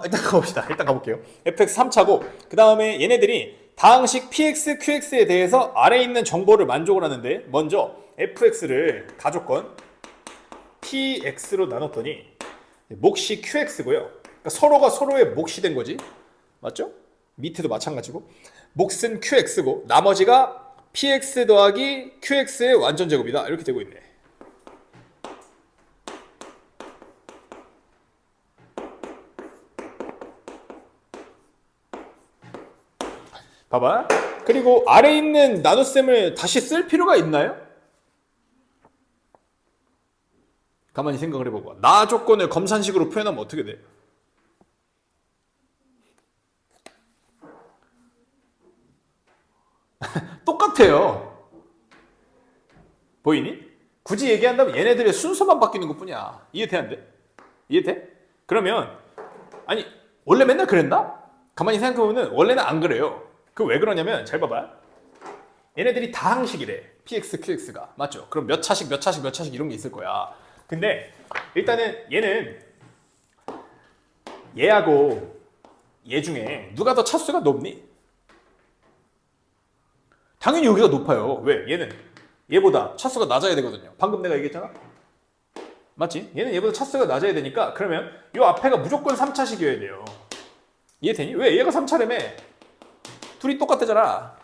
일단 가봅시다. 일단 가볼게요. fx 3차고 그 다음에 얘네들이 다항식 px, qx에 대해서 아래에 있는 정보를 만족을 하는데 먼저 fx를 가조건 px로 나눴더니 몫이 qx고요. 그러니까 서로가 서로의 몫이 된 거지. 맞죠? 밑에도 마찬가지고 몫은 qx고 나머지가 px 더하기 qx의 완전 제곱이다. 이렇게 되고 있네. 봐봐. 그리고 아래에 있는 나눗셈을 다시 쓸 필요가 있나요? 가만히 생각을 해보고 나 조건을 검산식으로 표현하면 어떻게 돼? 똑같아요. 보이니? 굳이 얘기한다면 얘네들의 순서만 바뀌는 것뿐이야. 이해돼 안 돼? 이해돼? 그러면 아니 원래 맨날 그랬나? 가만히 생각해보면 원래는 안 그래요. 그 왜 그러냐면 잘 봐봐. 얘네들이 다항식이래. px, qx가. 맞죠? 그럼 몇 차씩 몇 차씩 몇 차씩 이런 게 있을 거야. 근데 일단은 얘는 얘하고 얘 중에 누가 더 차수가 높니? 당연히 여기가 높아요. 왜? 얘는 얘보다 차수가 낮아야 되거든요. 방금 내가 얘기했잖아. 맞지? 얘는 얘보다 차수가 낮아야 되니까 그러면 이 앞에가 무조건 3차식이어야 돼요. 이해되니? 왜? 얘가 3차라며. 둘이 똑같다잖아.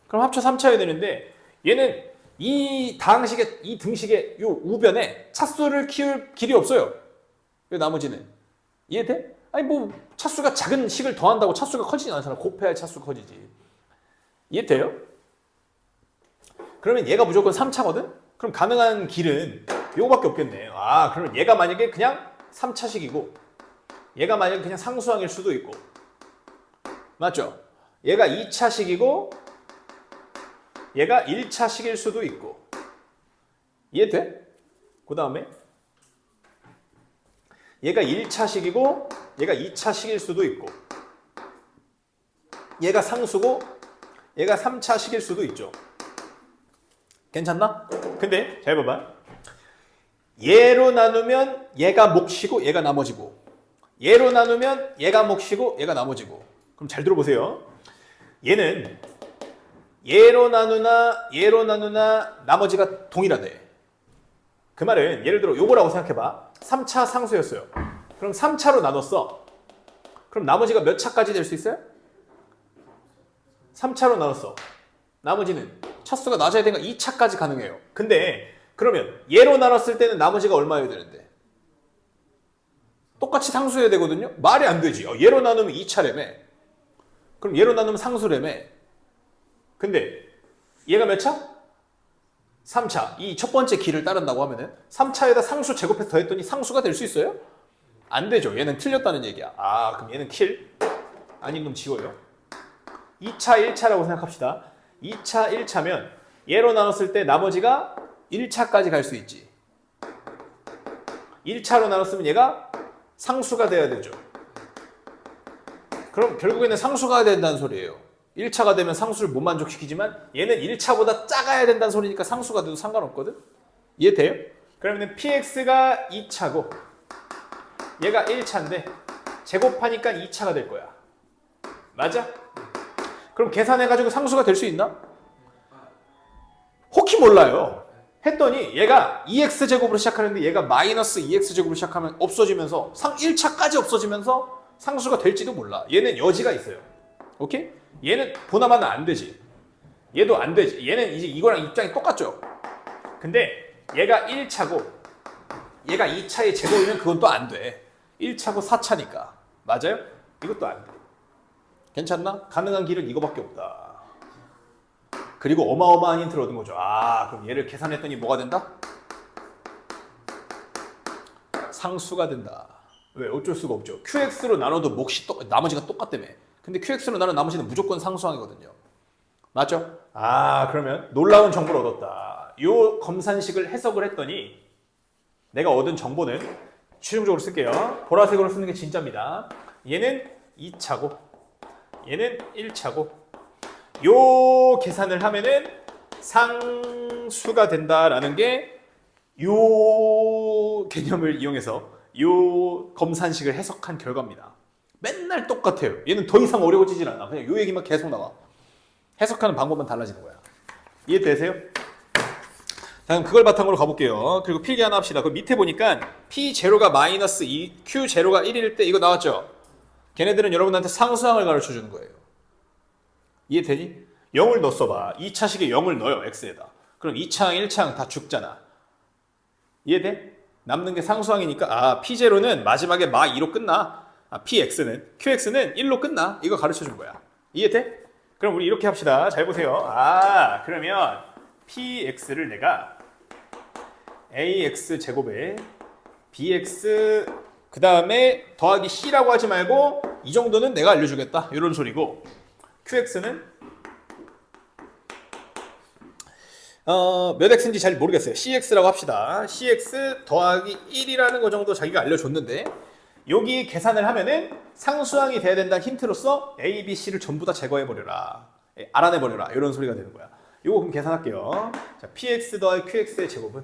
그럼 합쳐 3차여야 되는데 얘는 이 다항식의 이 등식의 요 우변에 차수를 키울 길이 없어요. 왜 나머지는? 이해돼? 아니 뭐 차수가 작은 식을 더한다고 차수가 커지지 않잖아. 곱해야 차수가 커지지. 이해돼요? 그러면 얘가 무조건 3차거든? 그럼 가능한 길은 요거밖에 없겠네. 아, 그러면 얘가 만약에 그냥 3차식이고 얘가 만약에 그냥 상수항일 수도 있고 맞죠? 얘가 2차식이고 얘가 1차식일 수도 있고 이해돼? 그 다음에 얘가 1차식이고 얘가 2차식일 수도 있고 얘가 상수고 얘가 3차식일 수도 있죠. 괜찮나? 근데 잘 봐봐. 얘로 나누면 얘가 몫이고 얘가 나머지고 얘로 나누면 얘가 몫이고 얘가 나머지고 그럼 잘 들어보세요. 얘는 얘로 나누나 나머지가 동일하대. 그 말은 예를 들어 요거라고 생각해봐. 3차 상수였어요. 그럼 3차로 나눴어. 그럼 나머지가 몇 차까지 될 수 있어요? 3차로 나눴어. 나머지는 차수가 낮아야 되니까 2차까지 가능해요. 근데 그러면 얘로 나눴을 때는 나머지가 얼마여야 되는데? 똑같이 상수여야 되거든요? 말이 안 되지. 얘로 나누면 2차래매. 그럼 얘로 나누면 상수래매. 근데 얘가 몇 차? 3차. 이 첫 번째 길을 따른다고 하면은 3차에다 상수 제곱해서 더했더니 상수가 될 수 있어요? 안 되죠. 얘는 틀렸다는 얘기야. 아, 그럼 얘는 킬? 아닌 놈 지워요. 2차, 1차라고 생각합시다. 2차, 1차면 얘로 나눴을 때 나머지가 1차까지 갈 수 있지. 1차로 나눴으면 얘가 상수가 돼야 되죠. 그럼 결국에는 상수가 된다는 소리예요. 1차가 되면 상수를 못 만족시키지만 얘는 1차보다 작아야 된다는 소리니까 상수가 돼도 상관없거든? 이해돼요? 그러면 px가 2차고 얘가 1차인데 제곱하니까 2차가 될 거야. 맞아? 그럼 계산해가지고 상수가 될 수 있나? 혹히 몰라요. 했더니 얘가 2x제곱으로 시작하는데 얘가 마이너스 2x제곱으로 시작하면 없어지면서 1차까지 없어지면서 상수가 될지도 몰라. 얘는 여지가 있어요. 오케이? 얘는 보나마나 안 되지. 얘도 안 되지. 얘는 이제 이거랑 입장이 똑같죠. 근데 얘가 1차고 얘가 2차의 제곱이면 그건 또 안 돼. 1차고 4차니까. 맞아요? 이것도 안 돼. 괜찮나? 가능한 길은 이거밖에 없다. 그리고 어마어마한 힌트를 얻은 거죠. 아, 그럼 얘를 계산했더니 뭐가 된다? 상수가 된다. 왜? 어쩔 수가 없죠. QX로 나눠도 몫이 나머지가 똑같다며. 근데 QX로 나눈 나머지는 무조건 상수항이거든요. 맞죠? 아, 그러면 놀라운 정보를 얻었다. 요 검산식을 해석을 했더니 내가 얻은 정보는 최종적으로 쓸게요. 보라색으로 쓰는 게 진짜입니다. 얘는 2차고 얘는 1차고 요 계산을 하면은 상수가 된다라는 게 요 개념을 이용해서 요 검산식을 해석한 결과입니다. 맨날 똑같아요. 얘는 더 이상 어려워지진 않아. 그냥 요 얘기만 계속 나와. 해석하는 방법만 달라지는 거야. 이해되세요? 다음 그걸 바탕으로 가볼게요. 그리고 필기 하나 합시다. 그 밑에 보니까 P0가 마이너스 2, Q0가 1일 때 이거 나왔죠? 걔네들은 여러분한테 상수항을 가르쳐 주는 거예요. 이해되니? 0을 넣어봐. 2차식에 0을 넣어요. X에다. 그럼 2차항, 1차항 다 죽잖아. 이해돼? 남는 게 상수항이니까 아 P0는 마지막에 마 2로 끝나. 아 PX는 QX는 1로 끝나. 이거 가르쳐 준 거야. 이해돼? 그럼 우리 이렇게 합시다. 잘 보세요. 아 그러면 PX를 내가 AX 제곱에 BX 그 다음에 더하기 C라고 하지 말고 이 정도는 내가 알려주겠다. 이런 소리고 QX는 몇 x인지 잘 모르겠어요. cx라고 합시다. cx 더하기 1이라는 거 정도 자기가 알려줬는데 여기 계산을 하면은 상수항이 돼야 된다는 힌트로서 a, b, c를 전부 다 제거해버려라. 알아내버려라. 이런 소리가 되는 거야. 이거 그럼 계산할게요. 자, px 더하기 qx의 제곱은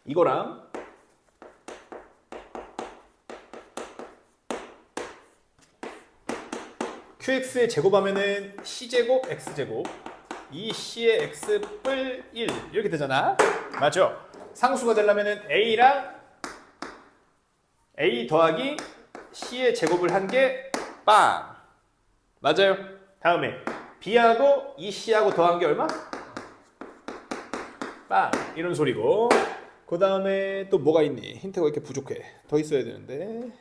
이거랑 qx의 제곱하면은 c제곱 x제곱 이 c의 x 뿔 1 이렇게 되잖아. 맞죠? 상수가 되려면은 a랑 a 더하기 c의 제곱을 한 게 빵. 맞아요. 다음에 b하고 이 c하고 더한 게 얼마? 빵. 이런 소리고. 그 다음에 또 뭐가 있니? 힌트가 이렇게 부족해. 더 있어야 되는데.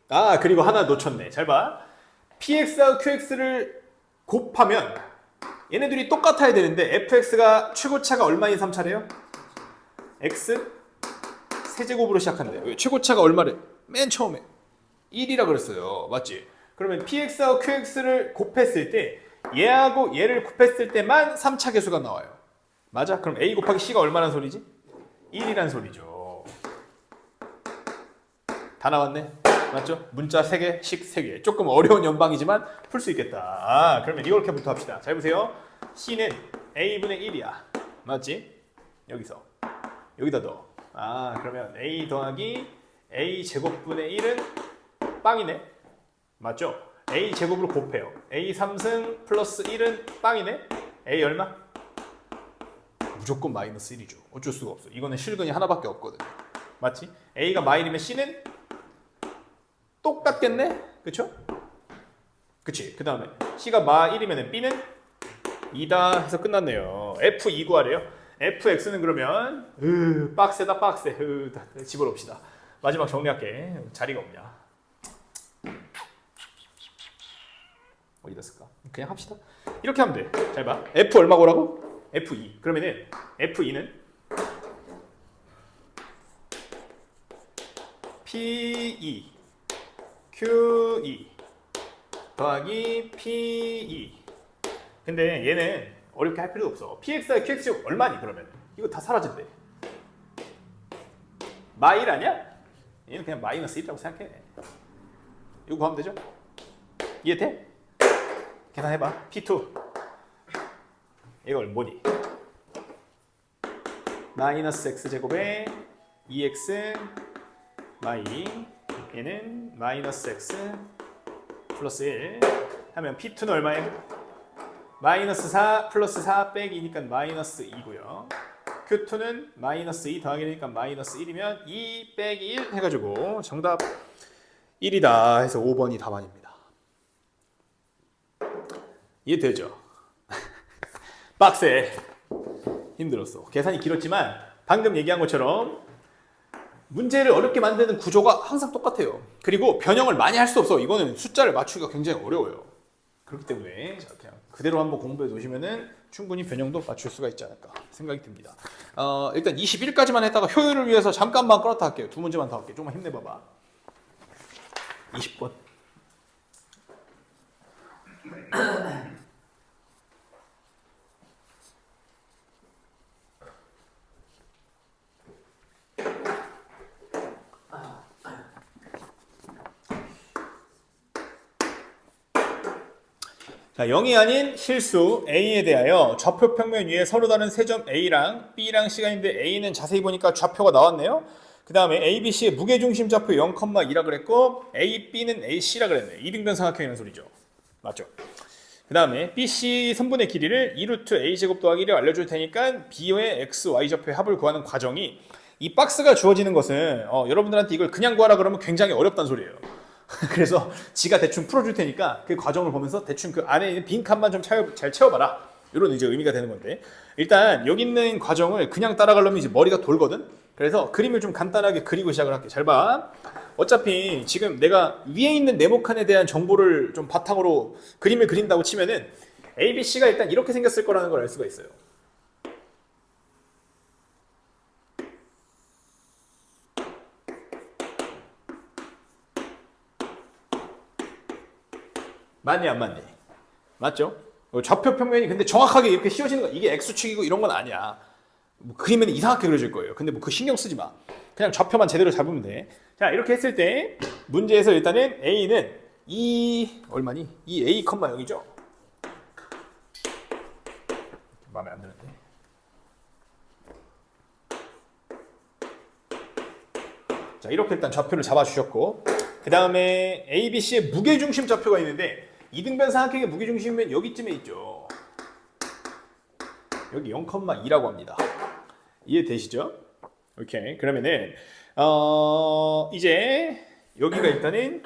아, 그리고 하나 놓쳤네. 잘 봐. px하고 qx를 곱하면 얘네들이 똑같아야 되는데 fx가 최고차가 얼마인 3차래요? x 세제곱으로 시작한대. 왜? 최고차가 얼마래? 맨 처음에 1이라 그랬어요. 맞지? 그러면 px하고 qx를 곱했을 때 얘하고 얘를 곱했을 때만 3차 계수가 나와요. 맞아? 그럼 a 곱하기 c가 얼마란 소리지? 1이란 소리죠. 다 나왔네. 맞죠? 문자 3개, 식 3개. 조금 어려운 연방이지만 풀 수 있겠다. 아, 그러면 이렇게부터 합시다. 잘 보세요. c는 a분의 1이야. 맞지? 여기서. 여기다 넣어. 아, 그러면 a 더하기 a 제곱분의 1은 빵이네. 맞죠? a 제곱으로 곱해요. a 3승 플러스 1은 빵이네. a 얼마? 무조건 마이너스 1이죠. 어쩔 수가 없어. 이거는 실근이 하나밖에 없거든. 맞지? a가 마일이면 c는 똑같겠네? 그쵸? 그치? 그 다음에 c가 마 1이면 b는 2다 해서 끝났네요. f2 구하래요. fx는 그러면 빡세다 빡세. 집어넣읍시다. 마지막 정리할게. 자리가 없냐. 어디다 쓸까? 그냥 합시다. 이렇게 하면 돼. 잘 봐. f 얼마 고라고? f2. 그러면은 f2는 p2 Q2 더하기 P2. 근데 얘는 어렵게 할 필요도 없어. PX와 QX 얼마니 그러면? 이거 다 사라진대. 마1 아니야? 얘는 그냥 마이너스 1이라고 생각해. 이거 구하면 되죠? 이해돼? 계산해봐. P2 이걸 뭐니? 마이너스 x제곱에 2x 마이 얘는 마이너스 x 플러스 1 하면 P2는 얼마예요? 마이너스 4 플러스 4 빼기 2니까 마이너스 2고요. Q2는 마이너스 2 더하기 1이니까 마이너스 1이면 2 빼기 1 해가지고 정답 1이다 해서 5번이 답안입니다. 이해되죠? 빡세. 힘들었어. 계산이 길었지만 방금 얘기한 것처럼 문제를 어렵게 만드는 구조가 항상 똑같아요. 그리고 변형을 많이 할 수 없어. 이거는 숫자를 맞추기가 굉장히 어려워요. 그렇기 때문에 그냥 그대로 한번 공부해 놓으시면은 충분히 변형도 맞출 수가 있지 않을까 생각이 듭니다. 일단 21까지만 했다가 효율을 위해서 잠깐만 끌었다 할게요. 두 문제만 더 할게요. 조금만 힘내봐봐. 20번. 자, 0이 아닌 실수 A에 대하여 좌표 평면 위에 서로 다른 세 점 A랑 B랑 C가 있는데 A는 자세히 보니까 좌표가 나왔네요. 그 다음에 A, B, C의 무게중심 좌표 0,2라 그랬고 A, B는 AC라 그랬네. 이등변 삼각형이라는 소리죠. 맞죠? 그 다음에 B, C 선분의 길이를 2루트 A제곱 더하기 1을 알려줄 테니까 B의 X, Y 좌표의 합을 구하는 과정이 이 박스가 주어지는 것은 여러분들한테 이걸 그냥 구하라 그러면 굉장히 어렵다는 소리예요. 그래서 지가 대충 풀어줄 테니까 그 과정을 보면서 대충 그 안에 있는 빈 칸만 좀 잘 채워봐라. 이런 이제 의미가 되는 건데 일단 여기 있는 과정을 그냥 따라가려면 이제 머리가 돌거든. 그래서 그림을 좀 간단하게 그리고 시작을 할게. 잘 봐. 어차피 지금 내가 위에 있는 네모칸에 대한 정보를 좀 바탕으로 그림을 그린다고 치면은 A, B, C가 일단 이렇게 생겼을 거라는 걸 알 수가 있어요. 맞니 안 맞니? 맞죠? 좌표 평면이 근데 정확하게 이렇게 씌워지는 거 이게 X축이고 이런 건 아니야. 뭐 그림에는 이상하게 그려질 거예요. 근데 뭐 그 신경 쓰지 마. 그냥 좌표만 제대로 잡으면 돼. 자 이렇게 했을 때 문제에서 일단은 A는 얼마니? 2A,0이죠? 마음에 안 드는데. 자 이렇게 일단 좌표를 잡아주셨고 그 다음에 A, B, C의 무게중심 좌표가 있는데 이등변 삼각형의 무게중심은 여기쯤에 있죠. 여기 0,2라고 합니다. 이해되시죠? 오케이. 그러면은 이제 여기가 일단은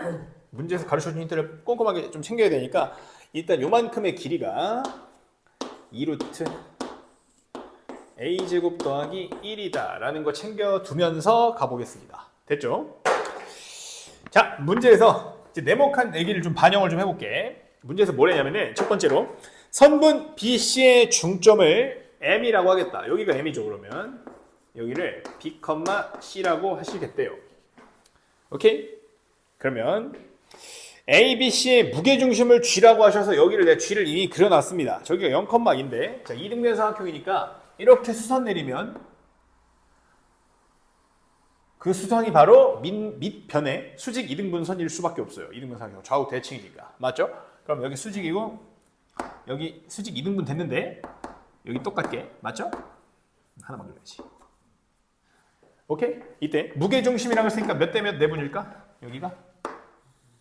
문제에서 가르쳐준 힌트를 꼼꼼하게 좀 챙겨야 되니까 일단 요만큼의 길이가 2루트 a제곱 더하기 1이다 라는 거 챙겨두면서 가보겠습니다. 됐죠? 자, 문제에서 이제 네모칸 얘기를 좀 반영을 좀 해볼게. 문제에서 뭘 했냐면은 첫 번째로 선분 BC의 중점을 M이라고 하겠다. 여기가 M이죠. 그러면 여기를 B, C라고 하시겠대요. 오케이? 그러면 A, B, C의 무게중심을 G라고 하셔서 여기를 내 G를 이미 그려놨습니다. 저기가 0,2인데 자, 이등변 삼각형이니까 이렇게 수선 내리면 그 수선이 바로 밑변에 수직 2등분선일 수밖에 없어요. 2등분 삼각형 좌우 대칭이니까. 맞죠? 그럼 여기 수직이고 여기 수직 2등분 됐는데 여기 똑같게. 맞죠? 하나만 그려야지. 오케이? 이때 무게중심이라고 했으니까 몇 대 몇 내분일까? 여기가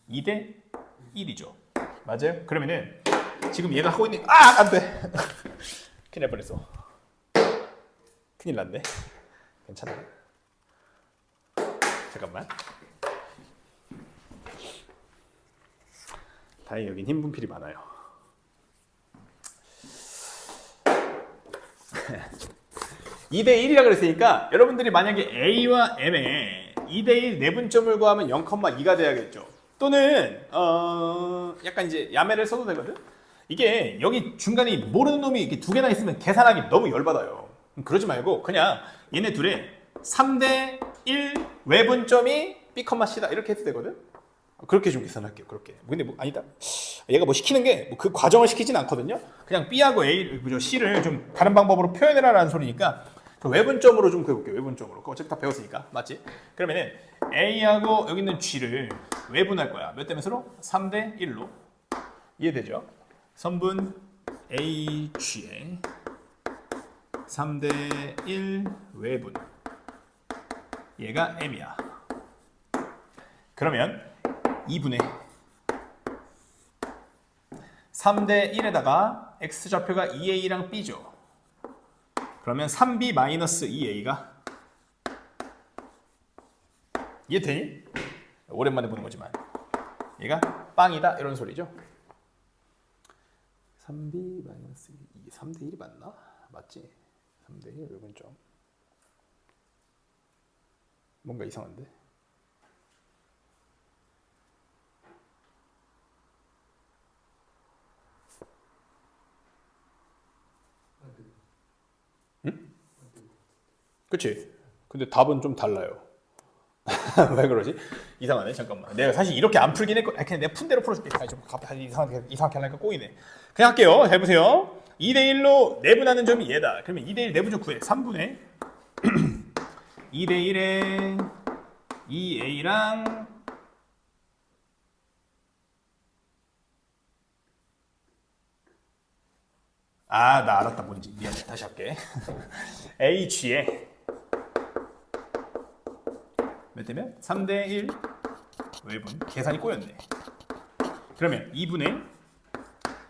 2대 1이죠. 맞아요? 그러면은 지금 얘가 하고 있는 안 돼. 큰일 날 뻔했어. 큰일 났네. 괜찮아. 잠깐만. 다행히 여긴 흰 분필이 많아요. 2대 1이라 그랬으니까 여러분들이 만약에 A와 M에 2대 1 내분점을 구하면 0,2가 돼야겠죠. 또는 약간 이제 야매를 써도 되거든. 이게 여기 중간에 모르는 놈이 이렇게 두 개나 있으면 계산하기 너무 열받아요. 그러지 말고 그냥 얘네 둘의 3대 1 외분점이 B, C다 이렇게 해도 되거든. 그렇게 좀 계산할게요. 그렇게. 근데 뭐 아니다. 얘가 뭐 시키는 게 그 과정을 시키진 않거든요. 그냥 B하고 A, C를 좀 다른 방법으로 표현해라라는 소리니까 외분점으로 좀 그려볼게요. 외분점으로. 그거 어차피 다 배웠으니까. 맞지? 그러면은 A하고 여기 있는 G를 외분할 거야. 몇 대 몇으로? 3대 1로. 이해되죠? 선분 AG의 3대 1 외분. 얘가 M이야. 그러면 2분의 3대 1에다가 X좌표가 2A랑 B죠. 그러면 3B-2A가 이해되니? 오랜만에 보는 거지만 얘가 빵이다 이런 소리죠. 3B-2 3대 1이 맞나? 맞지? 3대 1 외분점 뭔가 이상한데? 응? 그치? 근데 답은 좀 달라요. 왜 그러지? 이상하네. 잠깐만. 내가 사실 이렇게 안 풀긴 했고, 그냥 내가 푼 대로 풀어줄게. 좀 갑자기 이상하게 하려니까 꼬이네. 그냥 할게요. 잘 보세요. 2대 1로 내분하는 점이 얘다. 그러면 2대 1 내분점 구해. 3분의 2대 1에 2A랑 나 알았다. 뭔지. 미안해. 다시 할게. H에 몇 대면? 3대 1 외분. 계산이 꼬였네. 그러면 2분의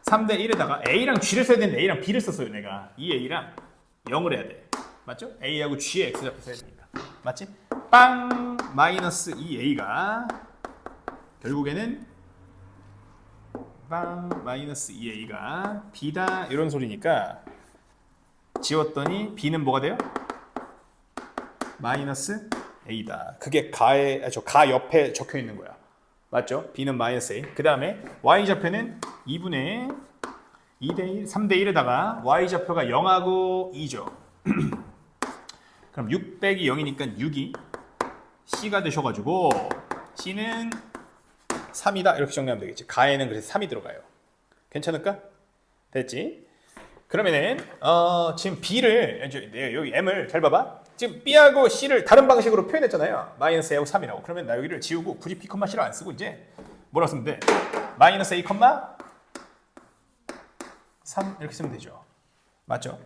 3대 1에다가 A랑 G를 써야 되는데 A랑 B를 썼어요. 내가 2A랑 0을 해야 돼. 맞죠? A하고 G의 X좌표 써야 되니까. 맞지? 빵 마이너스 2A가 결국에는 빵 마이너스 2A가 B다 이런 소리니까 지웠더니 B는 뭐가 돼요? 마이너스 A다. 그게 가 옆에 적혀 있는 거야. 맞죠? B는 마이너스 A. 그 다음에 Y좌표는 2분의 2대 1, 3대 1에다가 Y좌표가 0하고 2죠. 그럼 6 빼기 0이니까 6이 C가 되셔가지고 C는 3이다 이렇게 정리하면 되겠지. 가에는 그래서 3이 들어가요. 괜찮을까? 됐지? 그러면은 지금 B를 여기 M을 잘 봐봐. 지금 B하고 C를 다른 방식으로 표현했잖아요. 마이너스 A하고 3이라고. 그러면 나 여기를 지우고 굳이 P, C를 안 쓰고 이제 뭐라 쓰면 돼? 마이너스 A, 3 이렇게 쓰면 되죠. 맞죠?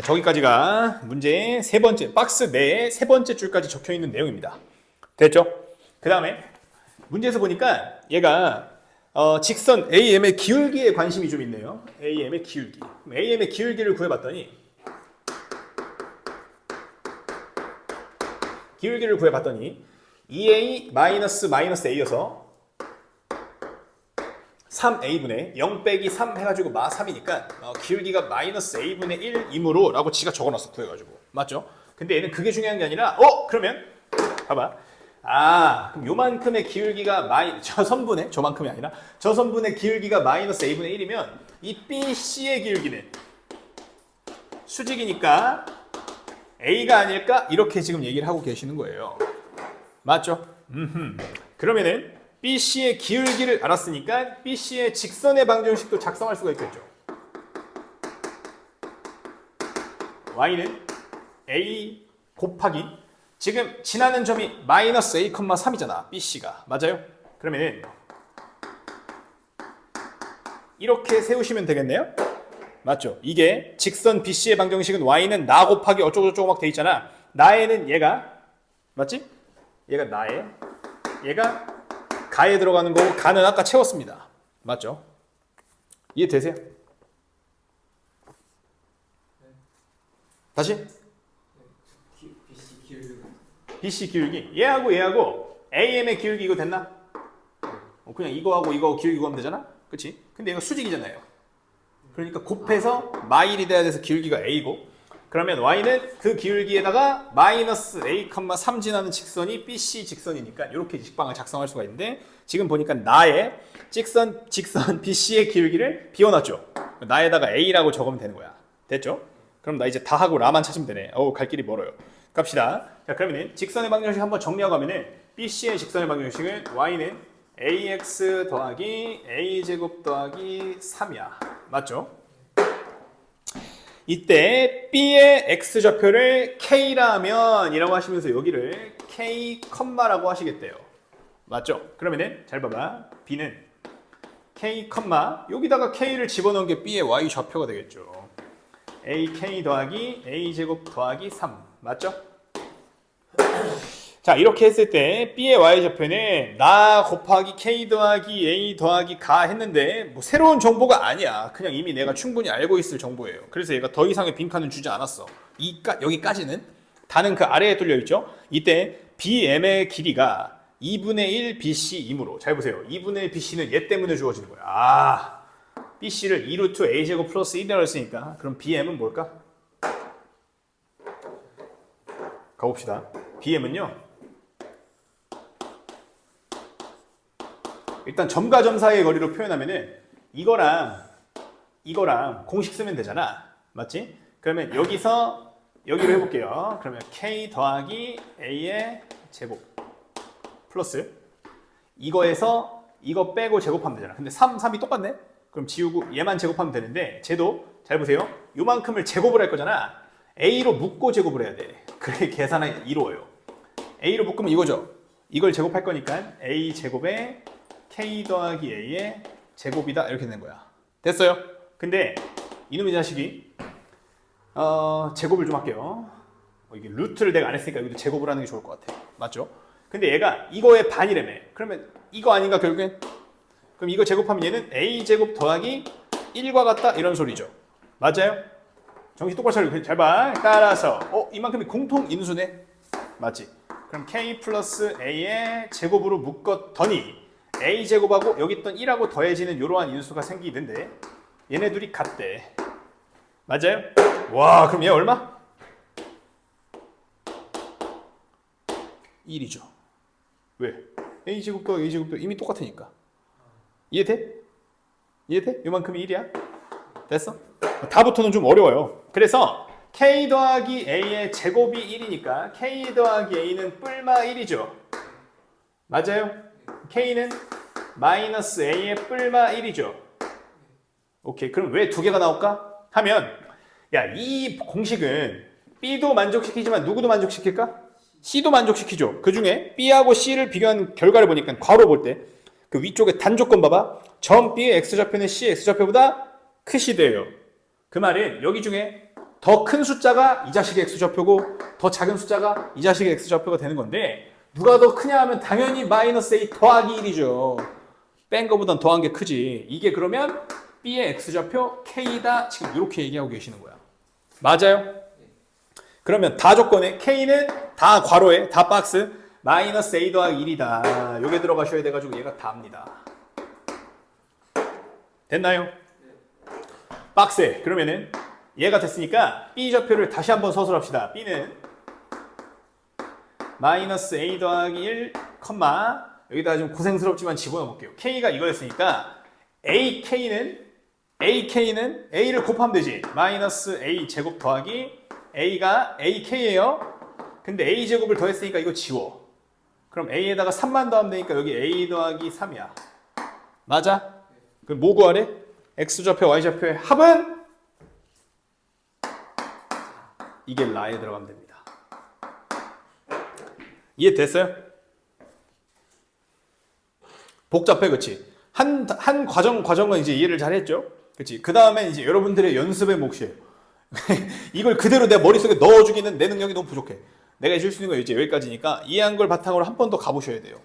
저기까지가 문제의 세 번째 박스 내에 세 번째 줄까지 적혀 있는 내용입니다. 됐죠? 그 다음에 문제에서 보니까 얘가 직선 AM의 기울기에 관심이 좀 있네요. AM의 기울기. 그럼 AM의 기울기를 구해봤더니 기울기를 구해봤더니 2A 마이너스 A여서 3A분의 0 빼기 3 해가지고 마 3이니까 기울기가 마이너스 A분의 1이므로 라고 지가 적어놨어. 구해가지고. 맞죠? 근데 얘는 그게 중요한 게 아니라 그러면 봐봐. 그럼 요만큼의 기울기가 저 선분의 저만큼이 아니라 저 선분의 기울기가 마이너스 A분의 1이면 이 BC의 기울기는 수직이니까 A가 아닐까? 이렇게 지금 얘기를 하고 계시는 거예요. 맞죠? 그러면은 BC의 기울기를 알았으니까 BC의 직선의 방정식도 작성할 수가 있겠죠. Y는 A 곱하기 지금 지나는 점이 마이너스 A, 3이잖아. BC가. 맞아요? 그러면은 이렇게 세우시면 되겠네요. 맞죠? 이게 직선 BC의 방정식은 Y는 나 곱하기 어쩌고저쩌고 막 돼 있잖아. 나에는 얘가 맞지? 얘가 나에 얘가 가에 들어가는 거고 가는 아까 채웠습니다. 맞죠? 이해되세요? 다시? BC 기울기. 얘하고 AM의 기울기 이거 됐나? 그냥 이거하고 이거 기울기 구하면 되잖아? 그치? 근데 얘가 수직이잖아요. 그러니까 곱해서 마일이 돼야 돼서 기울기가 A고 그러면 Y는 그 기울기에다가 마이너스 A, 3 지나는 직선이 BC 직선이니까 이렇게 직방을 작성할 수가 있는데 지금 보니까 나의 직선 BC의 기울기를 비워놨죠. 나에다가 A라고 적으면 되는 거야. 됐죠? 그럼 나 이제 다 하고 라만 찾으면 되네. 갈 길이 멀어요. 갑시다. 자, 그러면 직선의 방정식 한번 정리하고 가면은 BC의 직선의 방정식은 Y는 AX 더하기 A제곱 더하기 3이야. 맞죠? 이때 B의 X좌표를 K라면 이라고 하시면서 여기를 K, 라고 하시겠대요. 맞죠? 그러면은 잘 봐봐. B는 K, 여기다가 K를 집어넣은 게 B의 Y좌표가 되겠죠. AK 더하기 A제곱 더하기 3. 맞죠? 자, 이렇게 했을 때 B의 Y좌표는 나 곱하기 K 더하기 A 더하기 가 했는데 뭐 새로운 정보가 아니야. 그냥 이미 내가 충분히 알고 있을 정보예요. 그래서 얘가 더 이상의 빈칸은 주지 않았어. 여기까지는 다는 그 아래에 뚫려 있죠. 이때 BM의 길이가 2분의 1 BC이므로 잘 보세요. 2분의 1 BC는 얘 때문에 주어지는 거야. BC를 2루트 A제곱 플러스 1이라고 했으니까 그럼 BM은 뭘까? 가봅시다. BM은요. 일단 점과 점 사이의 거리로 표현하면은 이거랑 공식 쓰면 되잖아. 맞지? 그러면 여기서 여기로 해볼게요. 그러면 K 더하기 A의 제곱 플러스 이거에서 이거 빼고 제곱하면 되잖아. 근데 3이 똑같네? 그럼 지우고 얘만 제곱하면 되는데 쟤도 잘 보세요. 요만큼을 제곱을 할 거잖아. A로 묶고 제곱을 해야 돼. 그래 계산이 이루어요. A로 묶으면 이거죠. 이걸 제곱할 거니까 A 제곱에 K 더하기 A의 제곱이다 이렇게 되는 거야. 됐어요? 근데 이놈의 자식이 제곱을 좀 할게요. 이게 루트를 내가 안 했으니까 여기도 제곱을 하는 게 좋을 것 같아. 맞죠? 근데 얘가 이거의 반이라며. 그러면 이거 아닌가 결국엔? 그럼 이거 제곱하면 얘는 A 제곱 더하기 1과 같다 이런 소리죠. 맞아요? 정신 똑바로 차리고 잘 봐. 따라서 이만큼이 공통 인수네. 맞지? 그럼 K 플러스 A의 제곱으로 묶었더니 A제곱하고 여기 있던 1하고 더해지는 이러한 인수가 생기는데 얘네 둘이 같대. 맞아요? 와, 그럼 얘 얼마? 1이죠. 왜? A제곱도 A제곱도 이미 똑같으니까. 이해돼? 이해돼? 요만큼이 1이야? 됐어? 다부터는 좀 어려워요. 그래서 K 더하기 A의 제곱이 1이니까 K 더하기 A는 뿔마 1이죠. 맞아요? K는 마이너스 A의 뿔마 1이죠. 오케이. 그럼 왜 두 개가 나올까? 하면 야, 이 공식은 B도 만족시키지만 누구도 만족시킬까? C도 만족시키죠. 그 중에 B하고 C를 비교한 결과를 보니까 괄호 볼 때 그 위쪽에 단조건 봐봐. 점 B의 X좌표는 C의 X좌표보다 크시대요. 그 말은 여기 중에 더 큰 숫자가 이 자식의 X좌표고 더 작은 숫자가 이 자식의 X좌표가 되는 건데 누가 더 크냐 하면 당연히 마이너스 A 더하기 1이죠. 뺀 거보단 더한 게 크지. 이게 그러면 B의 X좌표 K다. 지금 이렇게 얘기하고 계시는 거야. 맞아요? 그러면 다 조건에 K는 다 괄호에 다 박스 마이너스 A 더하기 1이다. 요게 들어가셔야 돼가지고 얘가 다입니다. 됐나요? 박스에 그러면은 얘가 됐으니까 B 좌표를 다시 한번 서술합시다. B는 마이너스 A 더하기 1, 여기다가 좀 고생스럽지만 집어넣어 볼게요. K가 이거였으니까 AK는 A를 곱하면 되지. 마이너스 A 제곱 더하기 A가 AK예요. 근데 A 제곱을 더했으니까 이거 지워. 그럼 A에다가 3만 더하면 되니까 여기 A 더하기 3이야. 맞아? 그럼 뭐 구하래? X좌표, Y좌표의 합은? 이게 라에 들어가면 됩니다. 이해됐어요? 복잡해, 그치? 한 과정은 이제 이해를 잘 했죠? 그치? 그 다음에 이제 여러분들의 연습의 몫이에요. 이걸 그대로 내 머릿속에 넣어주기는 내 능력이 너무 부족해. 내가 해줄 수 있는 거 이제 여기까지니까 이해한 걸 바탕으로 한 번 더 가보셔야 돼요.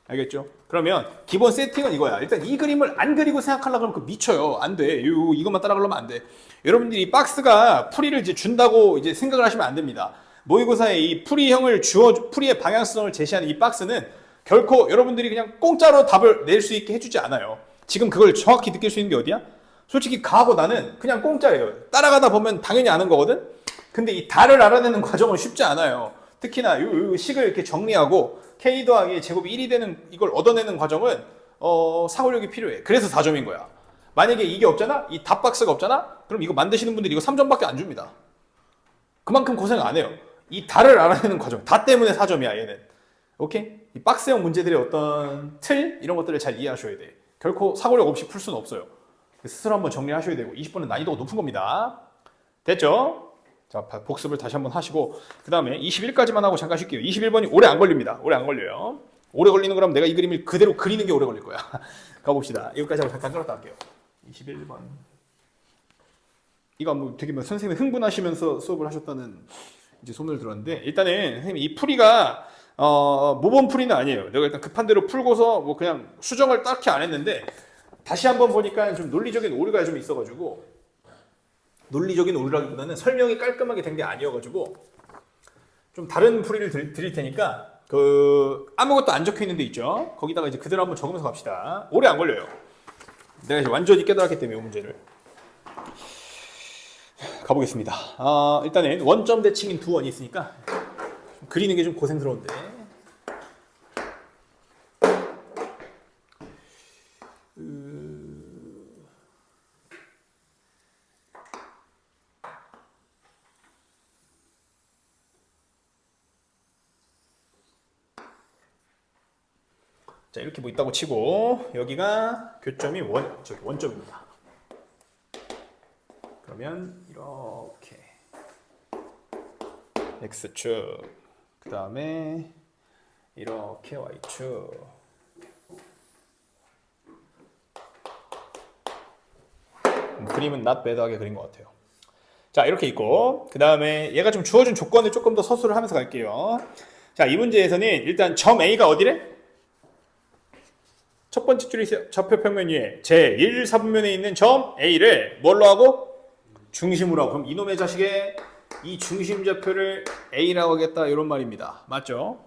알겠죠? 그러면 기본 세팅은 이거야. 일단 이 그림을 안 그리고 생각하려고 하면 그 미쳐요. 안 돼. 이것만 따라가려면 안 돼. 여러분들이 박스가 풀이를 이제 준다고 이제 생각을 하시면 안 됩니다. 모의고사에 이 풀이형을 풀이의 방향성을 제시하는 이 박스는 결코 여러분들이 그냥 공짜로 답을 낼 수 있게 해주지 않아요. 지금 그걸 정확히 느낄 수 있는 게 어디야? 솔직히 가하고 나는 그냥 공짜예요. 따라가다 보면 당연히 아는 거거든? 근데 이 달을 알아내는 과정은 쉽지 않아요. 특히나 요 식을 이렇게 정리하고 K 더하기 제곱이 1이 되는 이걸 얻어내는 과정은 사고력이 필요해. 그래서 4점인 거야. 만약에 이게 없잖아? 이 답박스가 없잖아? 그럼 이거 만드시는 분들이 이거 3점밖에 안 줍니다. 그만큼 고생 안 해요. 이 달을 알아내는 과정. 다 때문에 4점이야, 얘는. 오케이? 이 박스형 문제들의 어떤 틀? 이런 것들을 잘 이해하셔야 돼. 결코 사고력 없이 풀 수는 없어요. 스스로 한번 정리하셔야 되고 20번은 난이도가 높은 겁니다. 됐죠? 자, 복습을 다시 한번 하시고 그 다음에 21까지만 하고 잠깐 쉴게요. 21번이 오래 안 걸립니다. 오래 안 걸려요. 오래 걸리는 거라면 내가 이 그림을 그대로 그리는 게 오래 걸릴 거야. 가봅시다. 이거까지 하고 잠깐 끌었다 할게요. 21번. 이거 뭐 되게 선생님이 흥분하시면서 수업을 하셨다는 이제 소문을 들었는데 일단은 선생님 이 풀이가 모범 풀이는 아니에요. 내가 일단 급한 대로 풀고서 뭐 그냥 수정을 딱히 안 했는데 다시 한번 보니까 좀 논리적인 오류가 좀 있어가지고 논리적인 오류라기보다는 설명이 깔끔하게 된 게 아니어가지고 좀 다른 풀이를 드릴 테니까 그 아무것도 안 적혀 있는 데 있죠. 거기다가 이제 그대로 한번 적으면서 갑시다. 오래 안 걸려요. 내가 이제 완전히 깨달았기 때문에 이 문제를 가보겠습니다. 일단은 원점 대칭인 두 원이 있으니까 그리는 게 좀 고생스러운데. 자, 이렇게 뭐 있다고 치고 여기가 교점이 원점입니다. 그러면 이렇게 X축 그 다음에 이렇게 Y축 그림은 not bad하게 그린 것 같아요. 자, 이렇게 있고 그 다음에 얘가 좀 주어진 조건을 조금 더 서술을 하면서 갈게요. 자, 이 문제에서는 일단 점 A가 어디래? 첫 번째 줄이 좌표평면 위에 제1사분면에 있는 점 A를 뭘로 하고? 중심으로 하고. 그럼 이놈의 자식의 이 중심 좌표를 A라고 하겠다 이런 말입니다. 맞죠?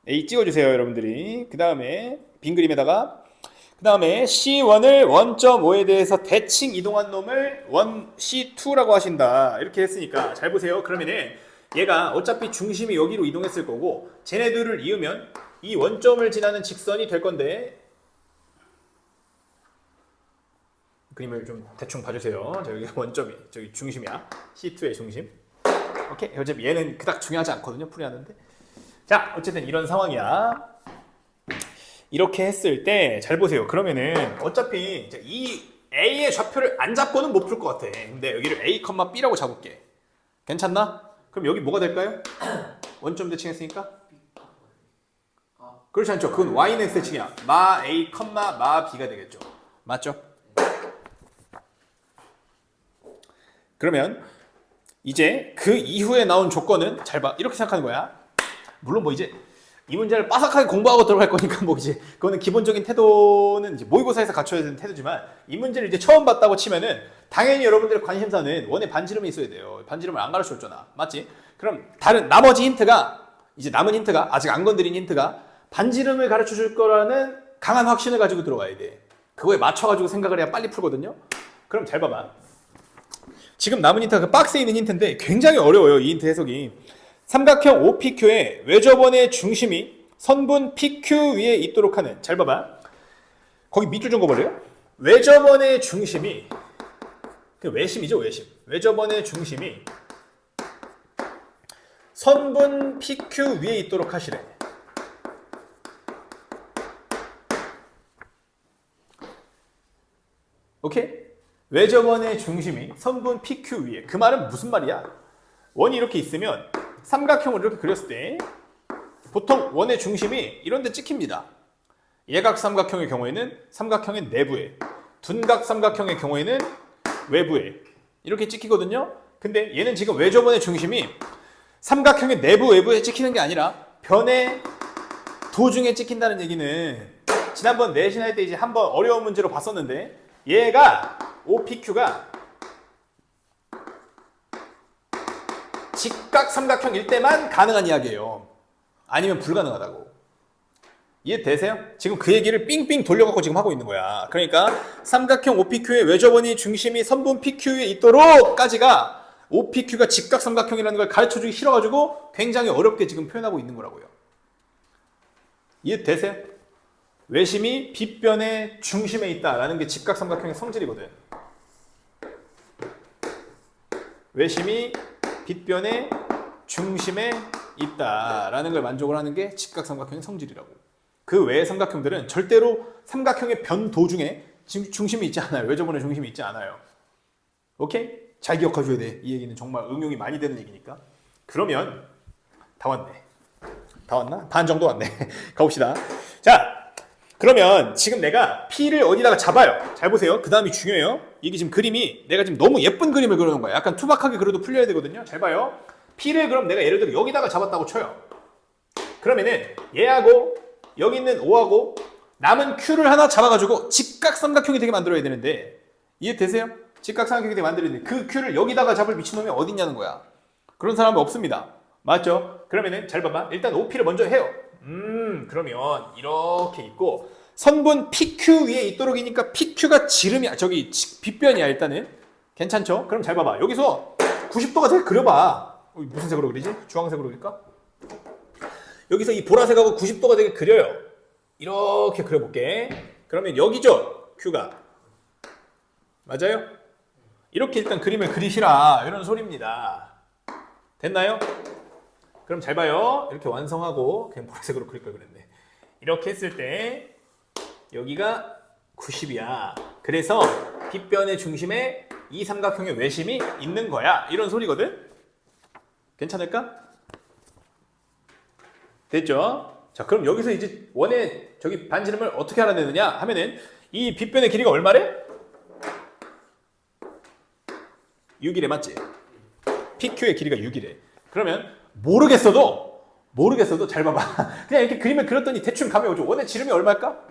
A 찍어주세요 여러분들이. 그 다음에 빈 그림에다가 그 다음에 C1을 원점 5에 대해서 대칭 이동한 놈을 C2라고 하신다. 이렇게 했으니까 잘 보세요. 그러면은 얘가 어차피 중심이 여기로 이동했을 거고 쟤네들을 이으면 이 원점을 지나는 직선이 될 건데 그림을 좀 대충 봐주세요. 여기 원점이 저기 중심이야. C2의 중심. 오케이. 어차피 얘는 그닥 중요하지 않거든요. 풀이하는데. 자, 어쨌든 이런 상황이야. 이렇게 했을 때 잘 보세요. 그러면은 어차피 이제 이 A의 좌표를 안 잡고는 못 풀 것 같아. 근데 여기를 A, B라고 잡을게. 괜찮나? 그럼 여기 뭐가 될까요? 원점 대칭했으니까? 그렇지 않죠? 그건 Y는 X 대칭이야. 마 A, 마 B가 되겠죠. 맞죠? 그러면 이제 그 이후에 나온 조건은 잘 봐. 이렇게 생각하는 거야. 물론 뭐 이제 이 문제를 빠삭하게 공부하고 들어갈 거니까 뭐 이제 그거는 기본적인 태도는 이제 모의고사에서 갖춰야 되는 태도지만 이 문제를 이제 처음 봤다고 치면은 당연히 여러분들의 관심사는 원의 반지름이 있어야 돼요. 반지름을 안 가르쳐줬잖아. 맞지? 그럼 다른 나머지 힌트가 이제 남은 힌트가 아직 안 건드린 힌트가 반지름을 가르쳐줄 거라는 강한 확신을 가지고 들어가야 돼. 그거에 맞춰가지고 생각을 해야 빨리 풀거든요. 그럼 잘 봐봐. 지금 남은 힌트가 그 박스에 있는 힌트인데 굉장히 어려워요. 이 힌트 해석이. 삼각형 OPQ의 외접원의 중심이 선분 PQ 위에 있도록 하는, 잘 봐봐. 거기 밑줄 좀 그어볼래요? 외접원의 중심이, 그 외심이죠, 외심. 외접원의 중심이 선분 PQ 위에 있도록 하시래. 오케이? 외접원의 중심이 선분 PQ 위에. 그 말은 무슨 말이야? 원이 이렇게 있으면 삼각형을 이렇게 그렸을 때 보통 원의 중심이 이런 데 찍힙니다. 예각 삼각형의 경우에는 삼각형의 내부에, 둔각 삼각형의 경우에는 외부에 이렇게 찍히거든요. 근데 얘는 지금 외접원의 중심이 삼각형의 내부, 외부에 찍히는 게 아니라 변의 도중에 찍힌다는 얘기는 지난번 내신할 때 이제 한번 어려운 문제로 봤었는데 얘가 OPQ가 직각 삼각형일 때만 가능한 이야기예요. 아니면 불가능하다고. 이해되세요? 지금 그 얘기를 삥삥 돌려갖고 지금 하고 있는 거야. 그러니까 삼각형 OPQ의 외접원이 중심이 선분 PQ에 있도록 까지가 OPQ가 직각 삼각형이라는 걸 가르쳐주기 싫어가지고 굉장히 어렵게 지금 표현하고 있는 거라고요. 이해되세요? 외심이 빗변의 중심에 있다라는 게 직각 삼각형의 성질이거든. 외심이 빗변의 중심에 있다라는 걸 만족을 하는 게 직각삼각형의 성질이라고. 그 외의 삼각형들은 절대로 삼각형의 변 도중에 중심이 있지 않아요. 외접원의 중심이 있지 않아요. 오케이? 잘 기억해줘야 돼. 이 얘기는 정말 응용이 많이 되는 얘기니까. 그러면 다 왔네. 다 왔나? 반 정도 왔네. 가봅시다. 자, 그러면 지금 내가 P를 어디다가 잡아요. 잘 보세요. 그 다음이 중요해요. 이게 지금 그림이 내가 지금 너무 예쁜 그림을 그려놓은 거야. 약간 투박하게 그려도 풀려야 되거든요. 잘 봐요. P를 그럼 내가 예를 들어 여기다가 잡았다고 쳐요. 그러면은 얘하고 여기 있는 O하고 남은 Q를 하나 잡아가지고 직각삼각형이 되게 만들어야 되는데 이해되세요? 직각삼각형이 되게 만들어야 되는데 그 Q를 여기다가 잡을 미친놈이 어디 있냐는 거야. 그런 사람은 없습니다. 맞죠? 그러면은 잘 봐봐. 일단 OP를 먼저 해요. 그러면 이렇게 있고 선분 PQ 위에 있도록이니까 PQ가 지름이야. 저기 빗변이야 일단은. 괜찮죠? 그럼 잘 봐봐. 여기서 90도가 되게 그려봐. 무슨 색으로 그리지? 주황색으로 그릴까? 여기서 이 보라색하고 90도가 되게 그려요. 이렇게 그려볼게. 그러면 여기죠? Q가. 맞아요? 이렇게 일단 그림을 그리시라. 이런 소리입니다. 됐나요? 그럼 잘 봐요. 이렇게 완성하고 그냥 보라색으로 그릴 걸 그랬네. 이렇게 했을 때 여기가 90이야. 그래서 빗변의 중심에 이 삼각형의 외심이 있는 거야. 이런 소리거든. 괜찮을까? 됐죠? 자, 그럼 여기서 이제 원의 저기 반지름을 어떻게 알아내느냐 하면은 이 빗변의 길이가 얼마래? 6이래 맞지? PQ의 길이가 6이래. 그러면 모르겠어도 잘 봐봐. 그냥 이렇게 그림을 그렸더니 대충 감이 오죠. 원의 지름이 얼마일까?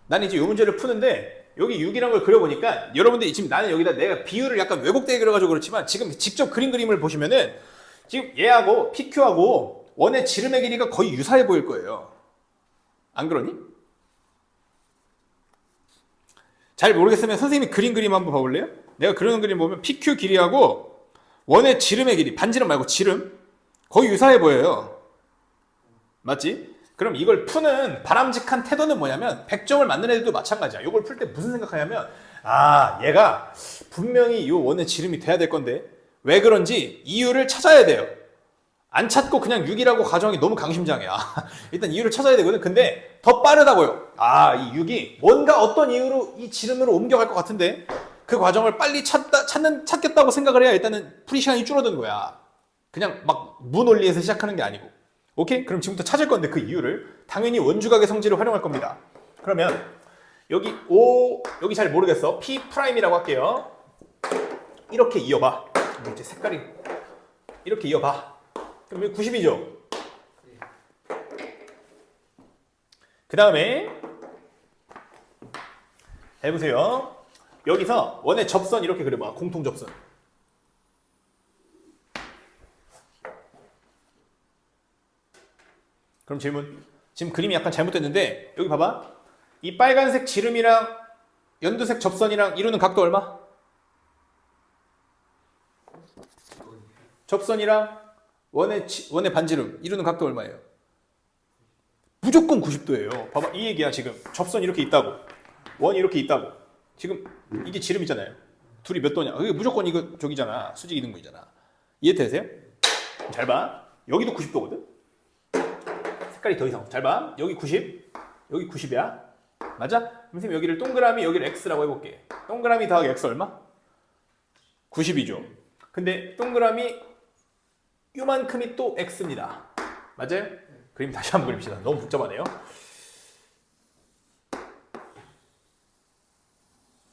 난 이제 이 문제를 푸는데 여기 6이라는 걸 그려보니까 여러분들이 지금 나는 여기다 내가 비율을 약간 왜곡되게 그려가지고 그렇지만 지금 직접 그린 그림을 보시면은 지금 얘하고 PQ하고 원의 지름의 길이가 거의 유사해 보일 거예요. 안 그러니? 잘 모르겠으면 선생님이 그린 그림 한번 봐볼래요? 내가 그리는 그림 보면 PQ 길이하고 원의 지름의 길이, 반지름 말고 지름 거의 유사해 보여요. 맞지? 그럼 이걸 푸는 바람직한 태도는 뭐냐면 100점을 맞는 애들도 마찬가지야. 이걸 풀 때 무슨 생각하냐면 얘가 분명히 이 원의 지름이 돼야 될 건데 왜 그런지 이유를 찾아야 돼요. 안 찾고 그냥 6이라고 가정이 너무 강심장이야. 일단 이유를 찾아야 되거든. 근데 더 빠르다고요. 이 6이 뭔가 어떤 이유로 이 지름으로 옮겨갈 것 같은데 그 과정을 빨리 찾겠다고 생각을 해야 일단은 풀이 시간이 줄어드는 거야. 그냥 막 무논리에서 시작하는 게 아니고. 오케이? 그럼 지금부터 찾을 건데 그 이유를 당연히 원주각의 성질을 활용할 겁니다. 그러면 여기 여기 잘 모르겠어. P'이라고 할게요. 이렇게 이어봐. 이제 색깔이 이렇게 이어봐. 그럼 여기 90이죠? 그 다음에 해보세요. 여기서 원의 접선 이렇게 그려봐. 공통 접선. 그럼 질문. 지금 그림이 약간 잘못됐는데 여기 봐봐. 이 빨간색 지름이랑 연두색 접선이랑 이루는 각도 얼마? 접선이랑 원의 반지름 이루는 각도 얼마예요? 무조건 90도예요. 봐봐, 이 얘기야. 지금 접선 이렇게 있다고, 원이 이렇게 있다고. 지금 이게 지름이잖아요. 둘이 몇 도냐? 이게 무조건 이거 저기잖아. 수직 이등분이잖아. 이해되세요? 잘 봐. 여기도 90도거든. 색깔이 더 이상. 잘 봐. 여기 90, 여기 90이야. 맞아? 선생님 여기를 동그라미, 여기를 x라고 해볼게. 동그라미 더하기 x 얼마? 90이죠. 근데 동그라미 요만큼이 또 x입니다. 맞아요? 그림 다시 한번 그립시다. 너무 복잡하네요.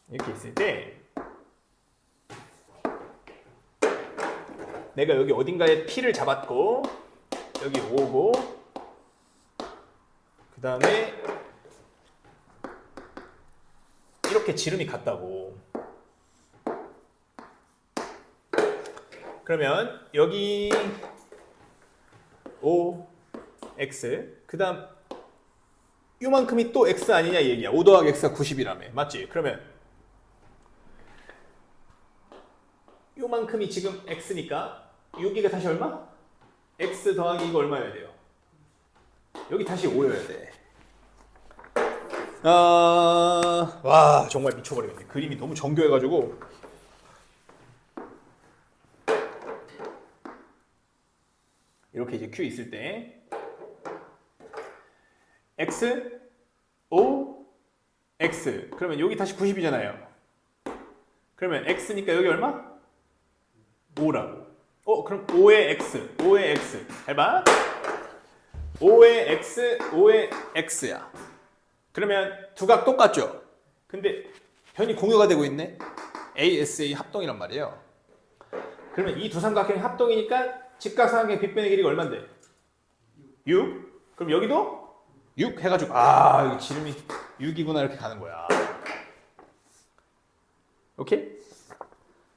이렇게 있을 때 내가 여기 어딘가에 P를 잡았고 여기 O고 그 다음에 이렇게 지름이 같다고. 그러면 여기 O, X 그 다음 요만큼이 또 X 아니냐 이 얘기야. 5 더하기 X가 90이라며. 맞지? 그러면 요만큼이 지금 X니까 여기가 다시 얼마? X 더하기 이거 얼마여야 돼요? 여기 다시 5여야 돼. 와 정말 미쳐버리겠네. 그림이 너무 정교해가지고. 이렇게 이제 Q 있을 때 X, O, X 그러면 여기 다시 90이잖아요. 그러면 X니까 여기 얼마? 5라고. 그럼 5의 X, 5의 X 잘 봐. 5의 X, 5의 X야. 그러면 두각 똑같죠? 근데 변이 공유가 되고 있네. ASA 합동이란 말이에요. 그러면 이 두 삼각형이 합동이니까 직각삼각형의 빗변의 길이가 얼만데? 6? 그럼 여기도 6 해가지고 여기 지름이 6이구나 이렇게 가는 거야. 오케이?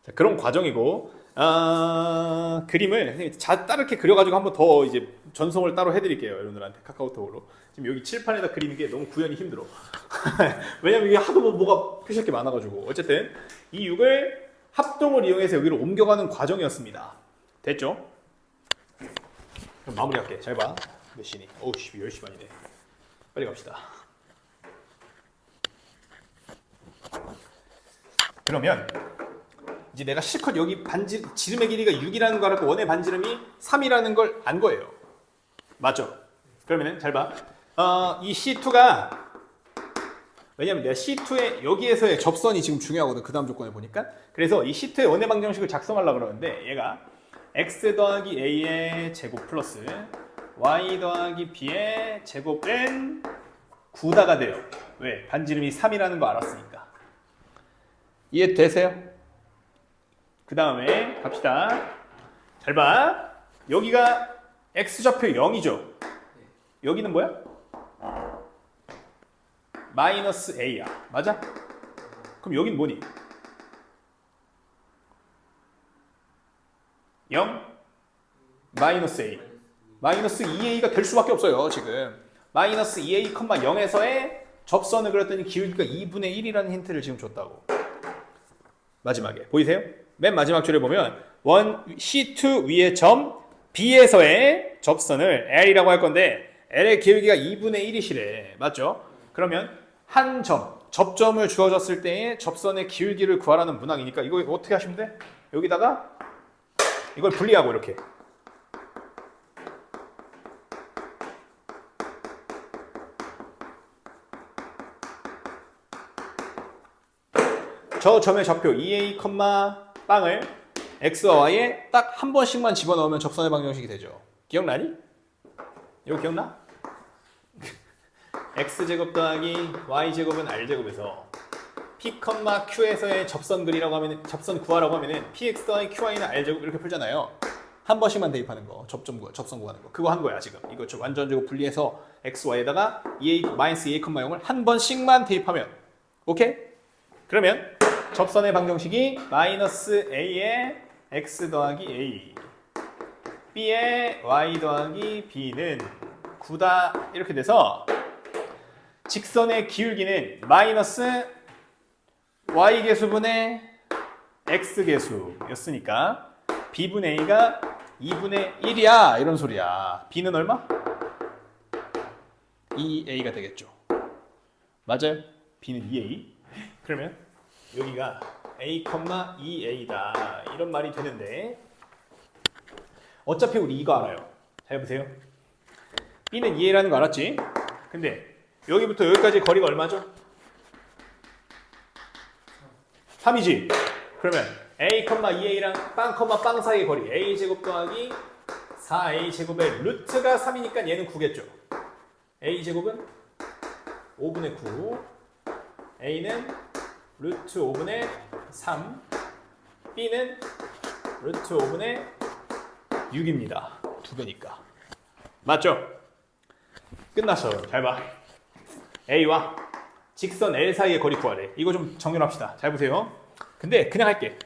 자, 그런 과정이고 그림을 따로 이렇게 그려가지고 한번 더 이제 전송을 따로 해드릴게요. 여러분들한테 카카오톡으로. 지금 여기 칠판에다 그리는 게 너무 구현이 힘들어. 왜냐면 이게 하도 뭐가 표시할 게 많아가지고. 어쨌든 이 6을 합동을 이용해서 여기로 옮겨가는 과정이었습니다. 됐죠? 그럼 마무리할게. 잘 봐. 몇 시니? 10시 반이네. 빨리 갑시다. 그러면 이제 내가 실컷 여기 지름의 길이가 6이라는 걸 알고 원의 반지름이 3이라는 걸 안 거예요. 맞죠? 그러면은 잘 봐. 이 C2가 왜냐면 내가 C2의 여기에서의 접선이 지금 중요하거든. 그 다음 조건을 보니까. 그래서 이 C2의 원의 방정식을 작성하려고 그러는데 얘가 x 더하기 a의 제곱 플러스 y 더하기 b의 제곱은 9다가 돼요. 왜? 반지름이 3이라는 거 알았으니까. 이해되세요? 그 다음에 갑시다. 잘 봐. 여기가 x좌표 0이죠. 여기는 뭐야? 마이너스 a야. 맞아? 그럼 여긴 뭐니? 0? 마이너스 a. 마이너스 2a가 될 수밖에 없어요. 지금 마이너스 2a, 0에서의 접선을 그렸더니 기울기가 2분의 1이라는 힌트를 지금 줬다고. 마지막에 보이세요? 맨 마지막 줄에 보면 C2 위의 점 B에서의 접선을 L이라고 할 건데 L의 기울기가 2분의 1이시래. 맞죠? 그러면 한 점, 접점을 주어졌을 때의 접선의 기울기를 구하라는 문항이니까 이거 어떻게 하시면 돼? 여기다가 이걸 분리하고 이렇게 저 점의 좌표 2a, 빵을 x와 y에 딱 한 번씩만 집어넣으면 접선의 방정식이 되죠. 기억나니? 이거 기억나? x제곱 더하기 y제곱은 r제곱에서 p, q에서의 접선 그리라고 하면 접선 구하라고 하면은 px 더하기 qy는 r제곱 이렇게 풀잖아요. 한 번씩만 대입하는 거, 접선 구하는 거. 그거 한 거야, 지금. 이거 좀 완전적으로 분리해서 x, y에다가 -2a, 0을 한 번씩만 대입하면 오케이? 그러면 접선의 방정식이 -a에 x 더하기 a b에 y 더하기 b는 9다 이렇게 돼서 직선의 기울기는 마이너스 y계수분의 x계수였으니까 b분의 a가 2분의 1이야 이런 소리야. b는 얼마? 2a가 되겠죠. 맞아요? b는 2a. 그러면 여기가 a, 2a다 이런 말이 되는데 어차피 우리 이거 알아요. 잘 보세요. b는 2a라는 거 알았지? 근데 여기부터 여기까지 거리가 얼마죠? 3이지? 그러면 a, 2a랑 빵 사이의 거리 a제곱 더하기 4a제곱의 루트가 3이니까 얘는 9겠죠. a제곱은 5분의 9 a는 루트 5분의 3 b는 루트 5분의 6입니다. 두 배니까. 맞죠? 끝났어요. 잘 봐. a와 직선 L 사이의 거리 구하래. 이거 좀 정렬합시다. 잘 보세요. 근데 그냥 할게.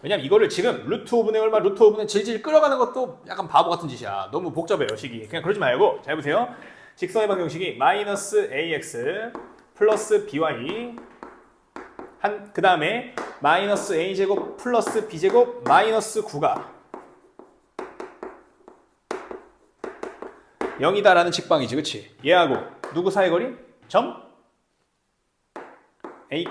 왜냐면 이거를 지금 루트 5분의 얼마, 루트 5분의 질질 끌어가는 것도 약간 바보 같은 짓이야. 너무 복잡해요, 식이. 그냥 그러지 말고 잘 보세요. 직선의 방정식이 마이너스 ax 플러스 by 그 다음에 마이너스 a제곱 플러스 b제곱 마이너스 9가 0이다라는 직방이지, 그치? 얘하고 누구 사이 거리? 점? a,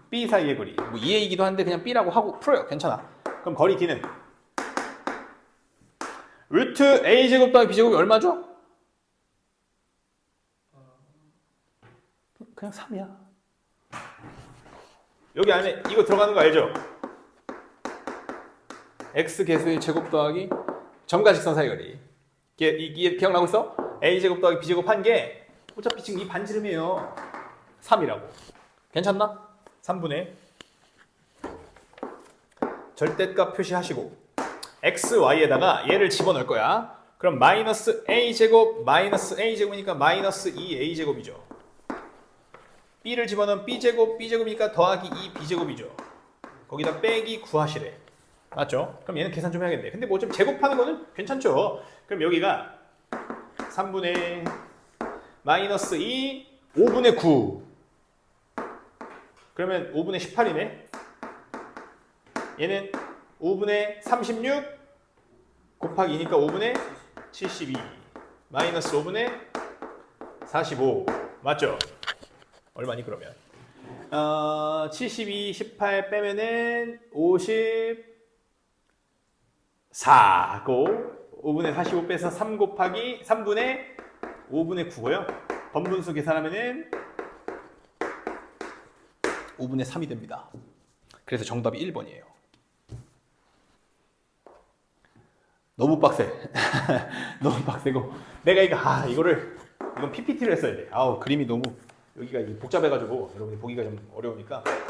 b 사이의 거리. 뭐 2a이기도 한데 그냥 b라고 하고 풀어요. 괜찮아. 그럼 거리 d는 루트 a제곱 더하기 b제곱이 얼마죠? 그냥 3이야. 여기 안에 이거 들어가는 거 알죠? x 계수의 제곱 더하기 점과 직선 사이 거리. 이게 기억나고 있어? a제곱 더하기 b제곱 한 게 어차피 지금 이 반지름이에요. 3이라고. 괜찮나? 3분의 절대값 표시하시고 x, y에다가 얘를 집어넣을 거야. 그럼 마이너스 a제곱 마이너스 a제곱이니까 마이너스 2a제곱이죠. b를 집어넣으면 b제곱이니까 더하기 2b제곱이죠. 거기다 빼기 구하시래. 맞죠? 그럼 얘는 계산 좀 해야겠네. 근데 뭐 좀 제곱하는 거는 괜찮죠. 그럼 여기가 3분의 마이너스 2 5분의 9 그러면 5분의 18이네. 얘는 5분의 36 곱하기 2니까 5분의 72 마이너스 5분의 45 맞죠? 얼마니 그러면? 72, 18 빼면은 54고 5분의 45 빼서 3 곱하기 3분의 5분의 9고요. 번분수 계산하면은 5분의 3이 됩니다. 그래서 정답이 1번이에요. 너무 빡세. 너무 빡세고 내가 이건 PPT를 했어야 돼. 그림이 너무 여기가 복잡해가지고 여러분이 보기가 좀 어려우니까